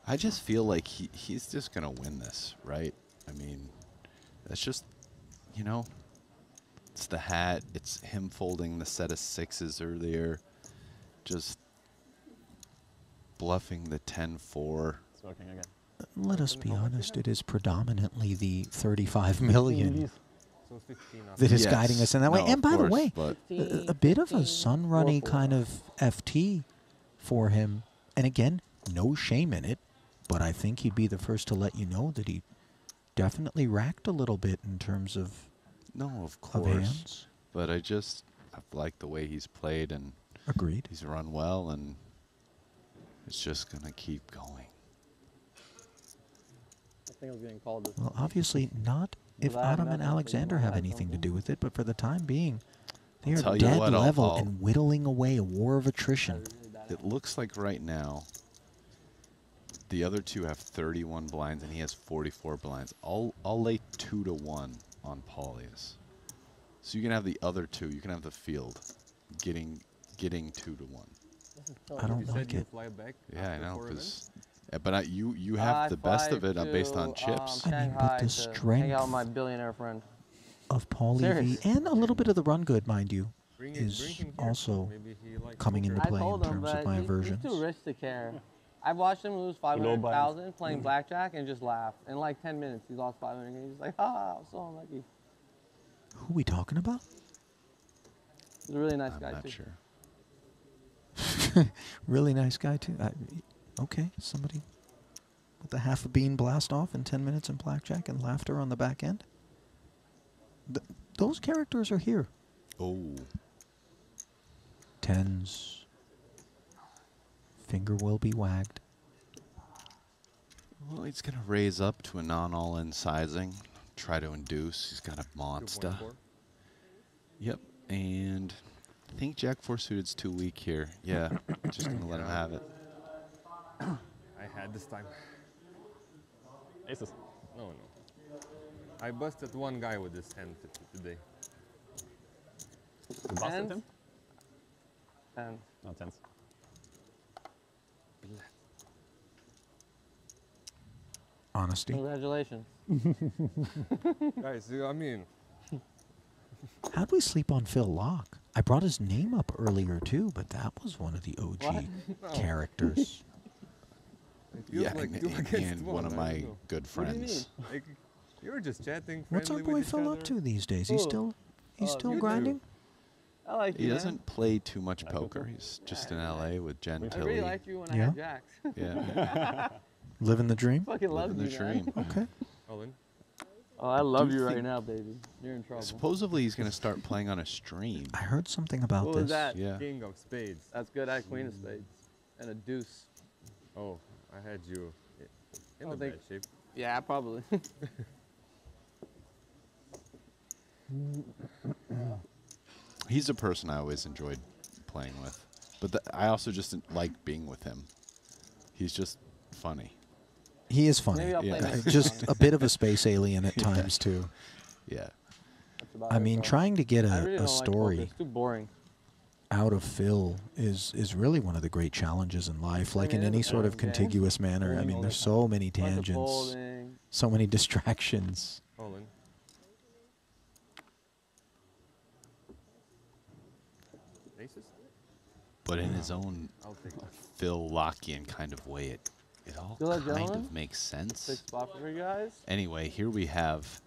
I just feel like he's just gonna win this, right? I mean, that's just, you know, it's the hat. It's him folding the set of sixes earlier, just bluffing the 10-4. It's working again. Let us be honest, it is predominantly the 35 million that is guiding us in that way. And by the way, a bit of a sun-runny kind of FT for him. And again, no shame in it, but I think he'd be the first to let you know that he definitely racked a little bit in terms of of course. hands. But I've liked the way he's played, and agreed. He's run well, and it's just gonna keep going. I think I was getting called this. Well, obviously not if Adam and Alexander have anything to do with it, but for the time being, they are dead level and whittling away a war of attrition. It looks like right now the other two have 31 blinds, and he has 44 blinds. I'll lay 2-1 on Paulius. So you can have the other two. You can have the field getting 2-1. I don't like it. Yeah, I know, but you have the best of it based on chips. I mean, but the strength hang out with my billionaire friend of Paulie V and a little bit of the run good, mind you, is also coming into play in terms of my aversions. He's too rich to care. I've watched him lose 500,000 playing blackjack and just laugh. In like 10 minutes, he lost 500. He's like, I'm so unlucky. Who are we talking about? He's a really nice guy, I'm not too. sure. Really nice guy, too. Okay, somebody with a half a bean blast off in 10 minutes in blackjack and laughter on the back end. Those characters are here. Oh. Tens. Finger will be wagged. Well, he's going to raise up to a non-all-in sizing. Try to induce. He's got a monster. 2.4. Yep, and I think Jack 4 suited's too weak here. Yeah, just going to let him have it. I had this time. Aces. No, no. I busted one guy with this hand today. You busted him? 10. No, tens. Honesty. Congratulations. Guys, I mean, How'd we sleep on Phil Locke? I brought his name up earlier too, but that was one of the OG characters. it feels Yeah, like two and against one of I my don't know. good What do you mean? friends. Like, you were just chatting. What's our friendly boy with each Phil up other. to these days? He's Oh. still you grinding? I like He you, doesn't play too much poker. He's just in LA with Jen man. I Tilly. really liked you when I Yeah? had Jacks. Yeah, Living the dream? Fucking love living the you, man. dream. Okay. All in. Oh, I love Do you you right think- now, baby. You're in trouble. Supposedly he's going to start playing on a stream. I heard something about What this. was that? Yeah. King of spades. That's good. I had queen of spades and a deuce. Oh, I had you in Oh, a they- bad shape. Yeah, probably. He's a person I always enjoyed playing with. But I also just like being with him. He's just funny. He is funny. Maybe I'll play Yeah. next Just time. a bit of a space alien at times too. Yeah. That's about I it, mean, though. trying to get I really a don't like poker. story It's too boring. out of Phil is really one of the great challenges in life. Like in mean, any it's a sort of boring game. contiguous manner. I Boring mean, all there's the so many Bunch of tangents, folding. so many distractions. All in. Aces? But in his own I'll take it. Phil Lockean kind of way, it all Feel that, kind gentlemen? of makes sense. Big spot for you guys. Anyway, here we have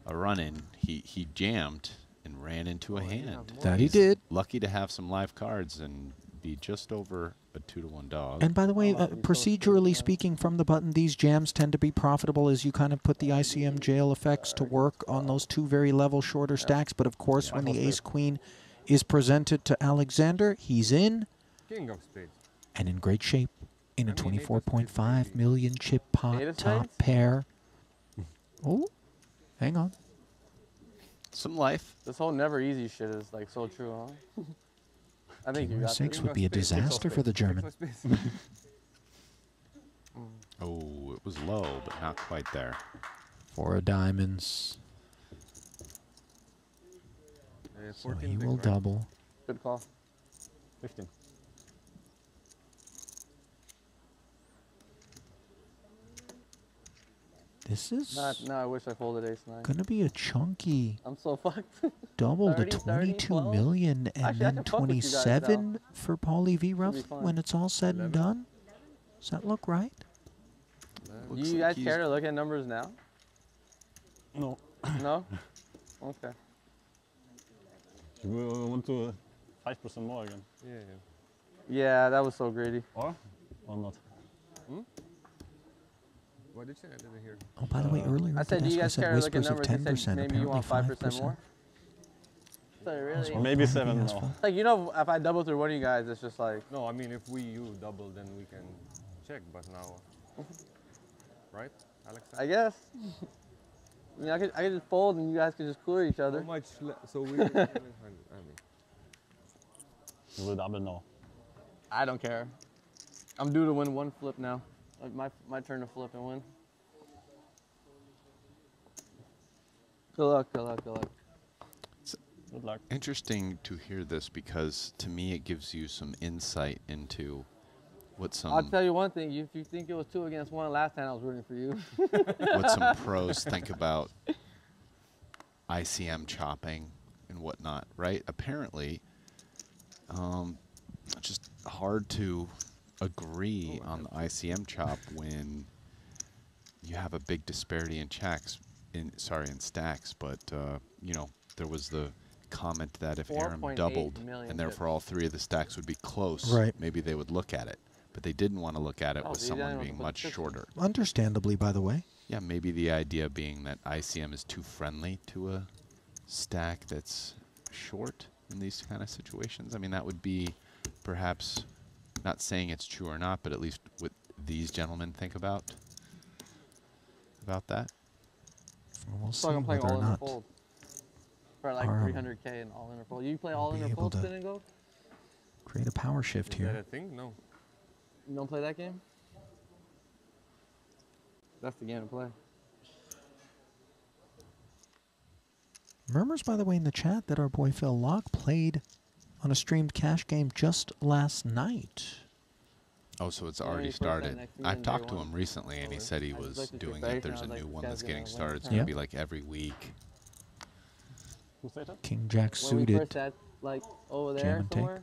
a run-in. He jammed and ran into a hand. That he He's did. Lucky to have some live cards and be just over a 2-to-1 dog. And by the way, Oh, he's so procedurally smart. speaking, from the button, these jams tend to be profitable as you kind of put the ICM jail effects to work on those two very level shorter stacks. But of course, when the ace-queen is presented to Alexander, he's in King of spades. and in great shape in a I mean, 24.5 million chip pot Eight of top spades? pair. Oh, hang on. Some life. This whole never easy shit is like so true, huh? I think you King of got six this. would be a King of spades, disaster for the King of German. spades. Oh, it was low, but not quite there. Four of diamonds. So 14 he big, will right? double. Good call. 15. This is No, I wish I folded ace nine. gonna be a chunky I'm so fucked. double to 30, 22 12? million and Actually, I then can fuck with you guys now. 27 for Paulie V Ruff be fun. when it's all said and 11. done. Does that look right? Looks You like guys he's- care to look at numbers now? No. No? Okay. You want to 5% more again? Yeah, yeah. Yeah, that was so greedy. Or not? What did you say? I didn't hear. Oh, by the way, earlier I at said, the do you desk guys I care said to look at whispers of numbers? You 10%, said maybe you apparently want 5% 5%. more? So really? Or maybe 7 Yes, now. Phil. Like, you know, if I double through one of you guys, it's just like, No, I mean, if you double, then we can check. But now, right, Alex? I guess. I mean, I could just fold and you guys could just clear each How other. much? So we. I mean, You will double now. I don't care. I'm due to win one flip now. Like my turn to flip and win. Good luck, good luck, good luck. Good luck. Interesting to hear this because to me it gives you some insight into what some I'll tell you one thing. If you think it was 2 against 1 last time, I was rooting for you. what some pros think about ICM chopping and whatnot, right? Apparently, it's just hard to agree on the ICM chop when you have a big disparity in checks, in stacks. But you know, there was the comment that if Aram 4.8 doubled million and therefore all 3 of the stacks would be close, Right. maybe they would look at it. But they didn't want to look at it Oh, with so you someone didn't being put much 50. shorter. Understandably, by the way. Yeah, maybe the idea being that ICM is too friendly to a stack that's short in these kind of situations. I mean, that would be perhaps not saying it's true or not, but at least what these gentlemen think about that. We'll see So I'm playing whether all or in or not fold for like Our, 300K and all in or fold. You play all in be or able fold, to spin and go? create a power shift Is that here. a thing? No. You don't play that game? That's the game to play. Murmurs, by the way, in the chat that our boy Phil Locke played on a streamed cash game just last night. Oh, so it's Yeah, already he first sat started. next to me I've on talked day to him one. recently, and he said he I just was looked at your doing face it. and There's I a was new like, one this that's guy's getting gonna started. It's win. going to be like every week. Who said that? King Jack When we suited. first sat like over Jam there and take. somewhere,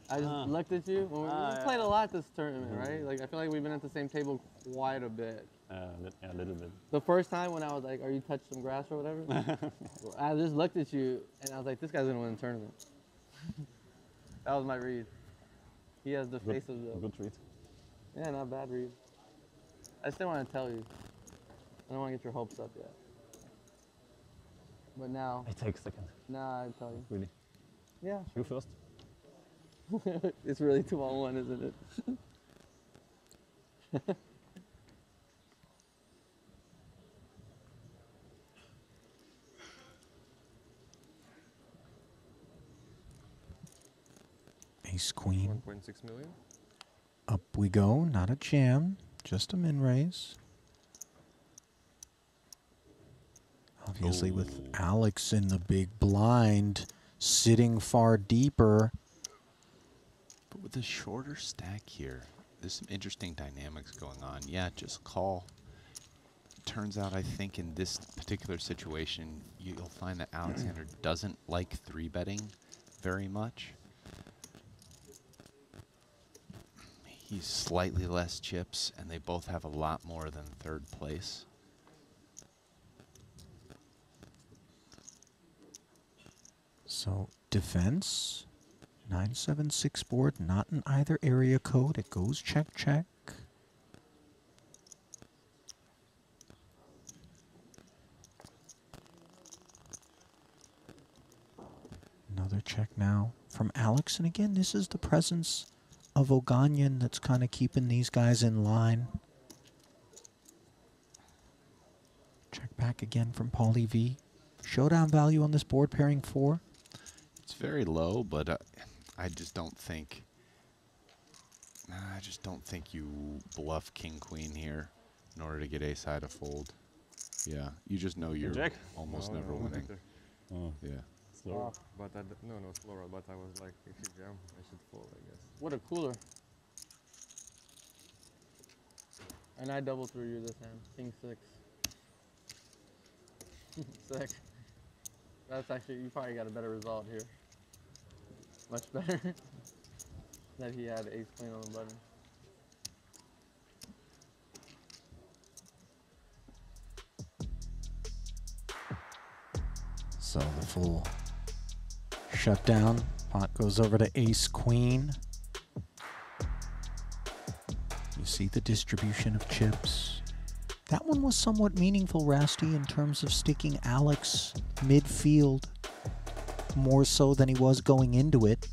I just looked at you. When we yeah. played a lot this tournament, right? Like I feel like we've been at the same table quite a bit. Yeah, a little bit. The first time when I was like, "Are you touched some grass or whatever?" I just looked at you and I was like, "This guy's gonna win the tournament." That was my read. He has the face of the. Good treat. Yeah, not bad read. I still want to tell you. I don't want to get your hopes up yet. But now, I take second. now I tell you. Really. Yeah. You first. It's really 2-on-1, isn't it? Ace queen. 1.6 million. Up we go. Not a jam, just a min raise. Obviously, with Alex in the big blind, sitting far deeper. But with a shorter stack here, there's some interesting dynamics going on. Yeah, just call. Turns out, I think in this particular situation, you'll find that Alexander doesn't like 3-betting very much. He's slightly less chips, and they both have a lot more than third place. So defense, 976 board, not in either area code. It goes check, check. Another check now from Alex. And again, this is the presence of Oganyan that's kind of keeping these guys in line. Check back again from Paulie V. Showdown value on this board pairing 4. It's very low, but I just don't think. I just don't think you bluff king queen here in order to get ace high to fold. Yeah, you just know you're Jack? almost No, never no, winning. better. Oh, Yeah. slow. But no, slower. But I was like, if you jam, I should fold, I guess. What a cooler. And I double through you this hand. King 6. Sick. That's actually, you probably got a better result here. Much better. That he had ace queen on the button. So the full shutdown. Pot goes over to ace queen. You see the distribution of chips. That one was somewhat meaningful, Rasty, in terms of sticking Alex midfield more so than he was going into it.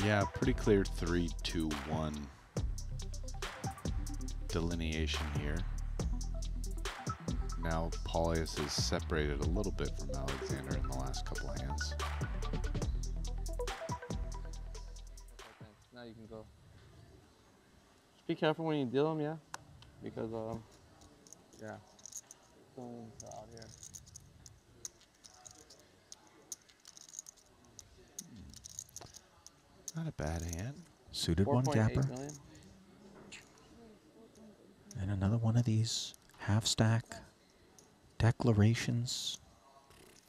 Yeah, pretty clear 3-2-1 delineation here. Now Paulius is separated a little bit from Alexander in the last couple hands. Now you can go. Just be careful when you deal them, yeah? Because, yeah. Stones are out here. Not a bad hand. Suited one 4.8 gapper. million. And another one of these half stack declarations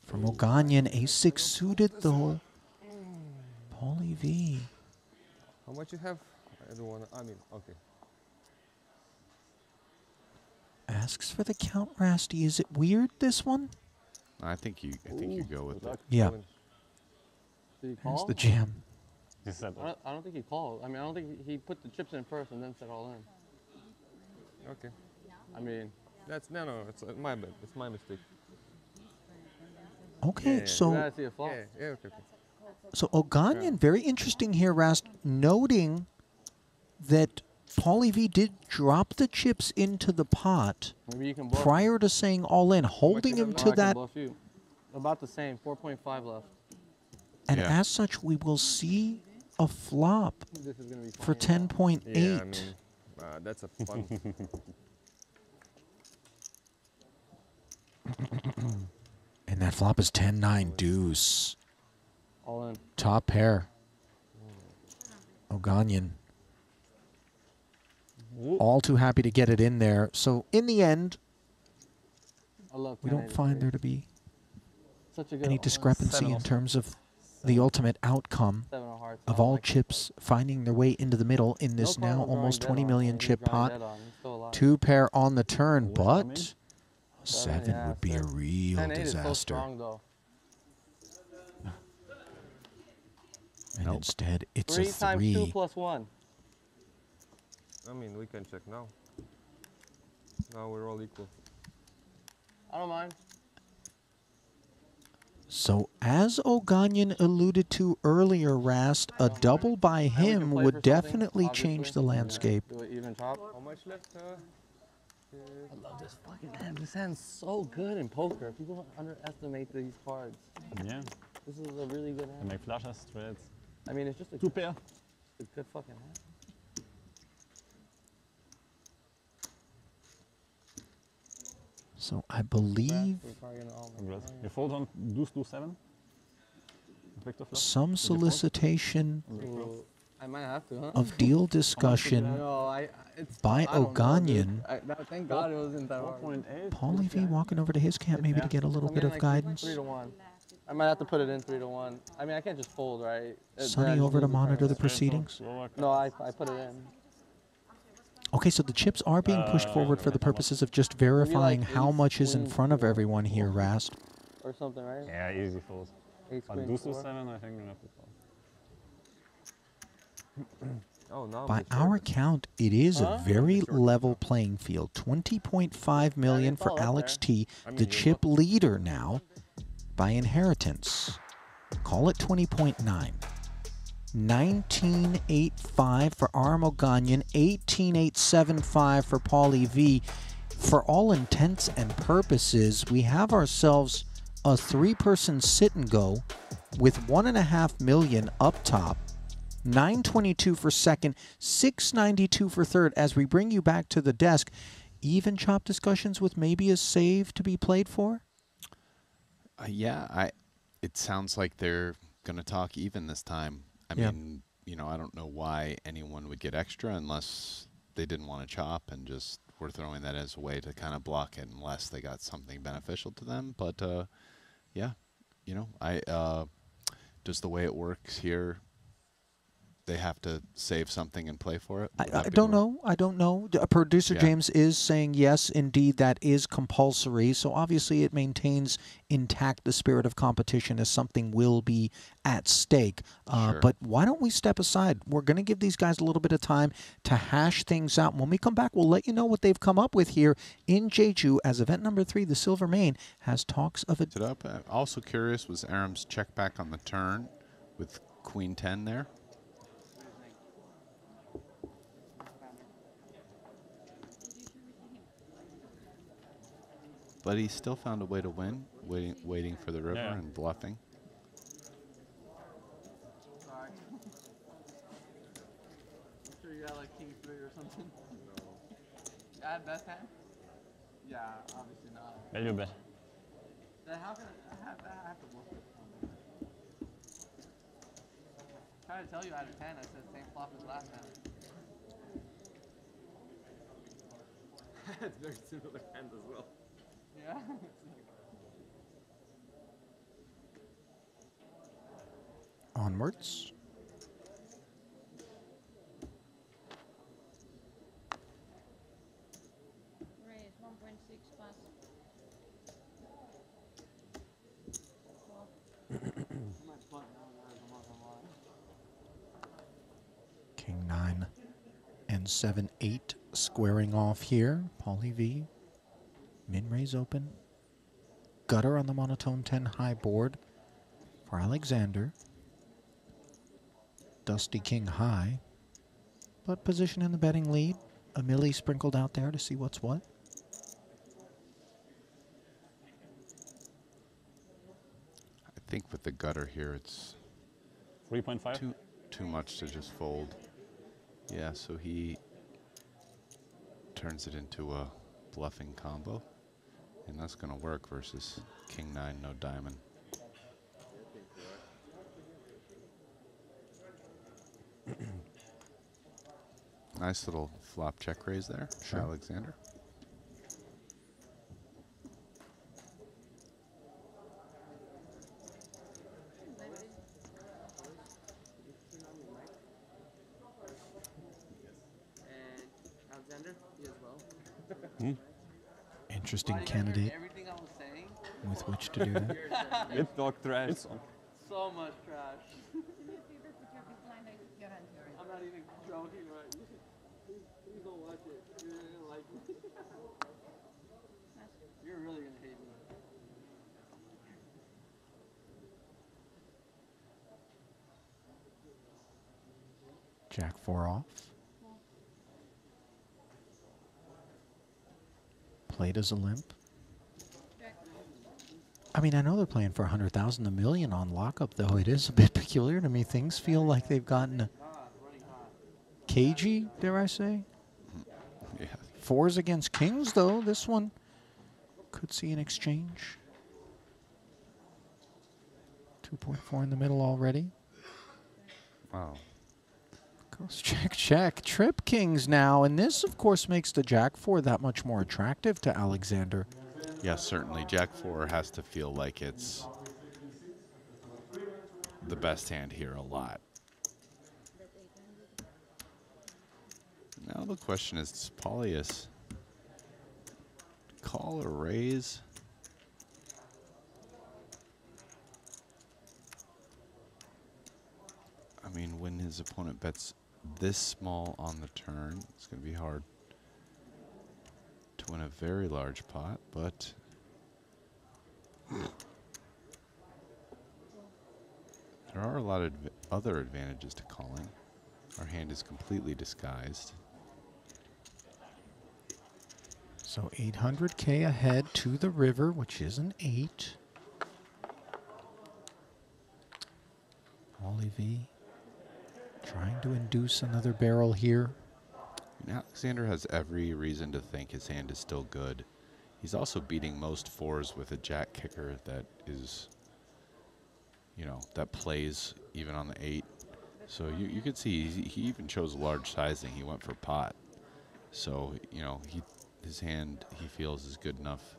from Oganyan. A6 suited though. Paulie V. How much you have? I don't wanna. I mean, okay. Asks for the count, Rasty. Is it weird, this one? I think you go with it. Yeah. Did he Here's call? the jam. He said that. I don't think he called. I mean, I don't think he put the chips in first and then set all in. Okay. I mean, That's no. It's my bad. It's my mistake. Okay, You so gotta see a flop. Okay. so Oganyan, very interesting here, Rast, noting that Paulie V did drop the chips into the pot Maybe you can bluff. prior to saying all in, holding him Oh, to I can that. bluff you. About the same, 4.5 left. And Yeah. as such, we will see a flop This is gonna be for funny. 10.8. Yeah, I mean, that's a fun. And that flop is 10-9 deuce. All in. Top pair. Oganyan. All too happy to get it in there. So in the end, I love we don't 10-8 find straight. there to be Such a good any all-in. discrepancy in terms of the ultimate outcome 7 of hearts. of I all like it. chips finding their way into the middle in No this now problem drawing almost dead 20 on, million man. He's chip drawing pot. dead on. He's still alive. Two pair on the turn, What does that but mean? 7 yeah, would be a seven. real 10-8 is so disaster. strong, though. And Nope. instead, it's 3 a times 2 3. plus 1. I mean, we can check now. Now we're all equal. I don't mind. So as Oganyan alluded to earlier, Rast, a double by And we can him play would for something, definitely change obviously. the landscape. Do it even chop. How much left? I love this fucking hand. This hand's so good in poker. People underestimate these cards. Yeah. This is a really good Can hand. make flushes, straights. I mean, it's just a Two pair. good fucking hand. So I believe We're probably gonna all Congrats. You fold on deuce, deuce 7? Victor flush? some solicitation Ooh, I might have to, huh? of deal discussion No, it's by I don't know, dude. Oganyan. Thank God it wasn't that hard. 4.8. Paulie V walking over to his camp maybe to get a little I bit mean, of like, guidance. 3 to 1. I might have to put it in 3 to 1. I mean, I can't just fold, right? Sonny over to monitor the Straight proceedings. fold, lower No, I put it in. Okay, so the chips are being pushed forward for the purposes of just verifying how much is in front of everyone here, Rast. Or something, right? Yeah, easy fold. 8 But queen, deuce, deuce 4. 7, I think we have to fold. Oh, now. By before. our count, it is a very Sure. level playing field. 20.5 million for fall up Alex there. T, I mean, the you're chip leader now by inheritance. Call it 20.9. 19.85 for Aram Oganyan, 18.875 for Paulie V. For all intents and purposes, we have ourselves a 3-person sit and go with 1.5 million up top. 922 for second, 692 for third. As we bring you back to the desk, even chop discussions with maybe a save to be played for? Yeah, it sounds like they're going to talk even this time. I Yeah. mean, I don't know why anyone would get extra unless they didn't want to chop and just were throwing that as a way to kind of block it unless they got something beneficial to them. But, yeah, just the way it works here, they have to save something and play for it? Would I that be don't the- know. I don't know. Producer Yeah. James is saying yes, indeed, that is compulsory. So obviously it maintains intact the spirit of competition as something will be at stake. Sure. But why don't we step aside? We're going to give these guys a little bit of time to hash things out. When we come back, we'll let you know what they've come up with here in Jeju as event number 3, the Silver Mane, has talks of it. It up. Also curious, was Aram's check back on the turn with Queen 10 there? But he still found a way to win, waiting for the river Yeah. and bluffing. Sorry. I'm sure you got like king 3 or something. I had best hand? Yeah, obviously not. Value bet. Then how can I have to bluff it? Trying to tell you I had a 10, I said same flop as last time. It's very similar hand as well. Yeah. Onwards. Raise 1.6 plus. King 9 and 7-8 squaring off here. Paulie V. Min raise open. gutter on the monotone 10 high board for Alexander. Dusty king high, but position in the betting lead. A milli sprinkled out there to see what's what. I think with the gutter here, it's 3.5. too much to just fold. Yeah, so he turns it into a bluffing combo, and that's going to work versus king 9, no diamond. Nice little flop check raise there, Sure. Alexander. Interesting candidate Everything I was saying. with which to do that. It's dog trash. So much trash. Do me a favor, put your big blind eye, your hand here. I'm not even joking, right? Please don't watch it. You're gonna like me. You're really gonna hate me. Jack 4 off. Played as a limp. I mean, I know they're playing for 100,000, a million on lockup, though. It is a bit peculiar to me. Things feel like they've gotten cagey, dare I say? Yeah. Fours against kings, though. This one could see an exchange. 2.4 in the middle already. Wow. Goes check, check. Trip kings now. And this, of course, makes the Jack 4 that much more attractive to Alexander. Yeah, certainly. Jack 4 has to feel like it's the best hand here a lot. Now the question is, does Paulius call or raise? I mean, when his opponent bets this small on the turn, it's going to be hard to win a very large pot, but there are a lot of other advantages to calling. Our hand is completely disguised. So 800K ahead to the river, which is an 8. Ollie V trying to induce another barrel here. And Alexander has every reason to think his hand is still good. He's also beating most 4s with a jack kicker that is, you know, that plays even on the 8. So you could see he even chose large sizing. He went for pot. So, you know, his hand, he feels, is good enough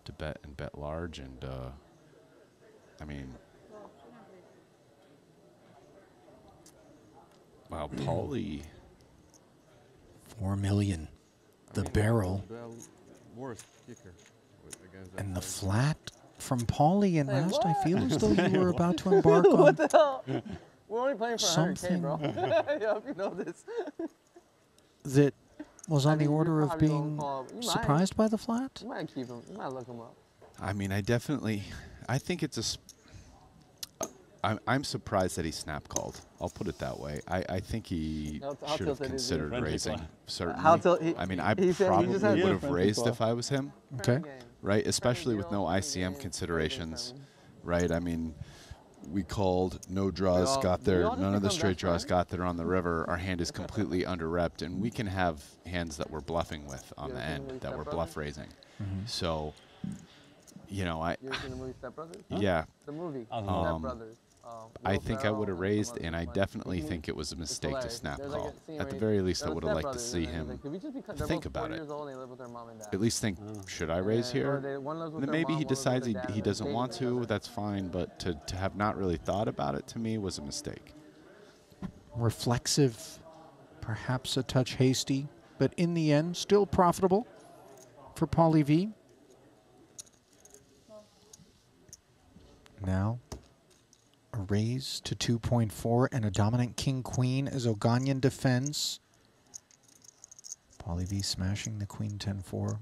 to bet and bet large. And, I mean, wow, Paulie. 4 million. The barrel. The worst kicker against And the that flat from Paulie. And Hey, last, I what? feel as though you were about to embark on What the hell? We're only playing for 100K, something bro. I hope you know this. that was on the mean, you're order of probably gonna being call- you might. surprised by the flat. You might keep him. You might look him up. I mean, I think it's a. I'm surprised that he snap called. I'll put it that way. I think he How should have tilted is he? considered Friendly raising. play. Certainly. I mean, I he said he probably just had- would have friendly raised play. if I was him, Okay. right? Especially with no ICM considerations, right? I mean, we called, no draws got there, we all just none of the become straight best draws friends? got there on the river. Our hand is completely under-repped, and we can have hands that we're bluffing with on You the ever seen the end movie that Step we're Brothers? bluff raising. So, you know, You ever seen the movie Step Brothers? yeah. The movie. Um, Step Brothers. I Will think I Ferrell would have and raised, some and I others, like, definitely mhm. think it was a mistake to hilarious. snap There's like a call. scene At where the he- very least, I they're would have liked to stepbrothers, see and he's him like, "Could we just become-" they're think both 40 about it. years old and they live with their mom and dad. at least think, should I raise And, or here? one lives with And then their maybe mom, he one lives with decides their dad, he and they're doesn't dating want each to. other. That's fine, but to have not really thought about it to me was a mistake. Reflexive, perhaps a touch hasty, but in the end, still profitable for Paulie V. Now, a raise to 2.4 and a dominant king-queen as Oganyan defends. Paulie V smashing the queen 10-4.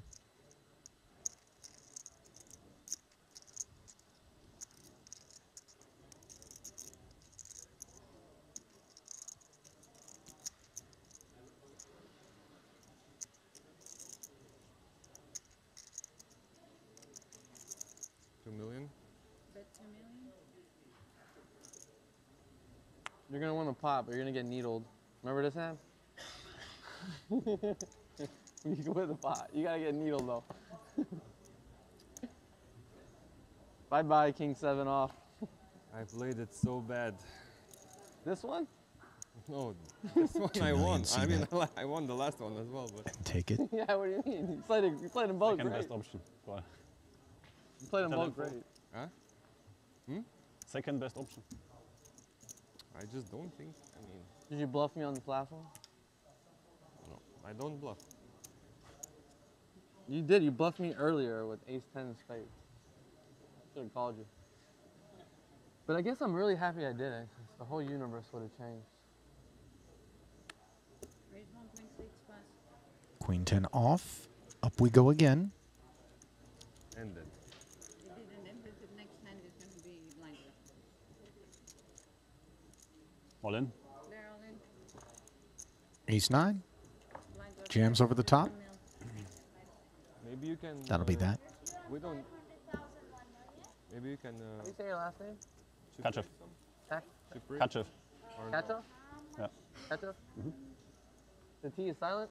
You're gonna win the pot, but you're gonna get needled. Remember this hand? You can win the pot. You gotta get needled though. Bye bye, King 7 off. I played it so bad. This one? No, this one 2 I million won. I mean, CNET. I won the last one as well, but Take it. Yeah, what do you mean? You played them both Second great. best option. Go ahead. You played them both Telephone. great. huh? Second best option. I just don't think. I mean, Did you bluff me on this last one? no, I don't bluff. You did. You bluffed me earlier with ace-10 spades. Should have called you. But I guess I'm really happy I did it, 'cause the whole universe would have changed. Raise 1.6 pass. Queen 10 off. Up we go again. Ended. It didn't end, but the next hand is going to be blind draw. All in. They're all in. Ace 9. Blind draw. Jams over the top. 1 mil. Maybe you can. That'll be that. We don't. Maybe you can. How do you say your last name? Kachev. Chip raise Kachev. or Kacha? Yeah. Kacha? The T is silent?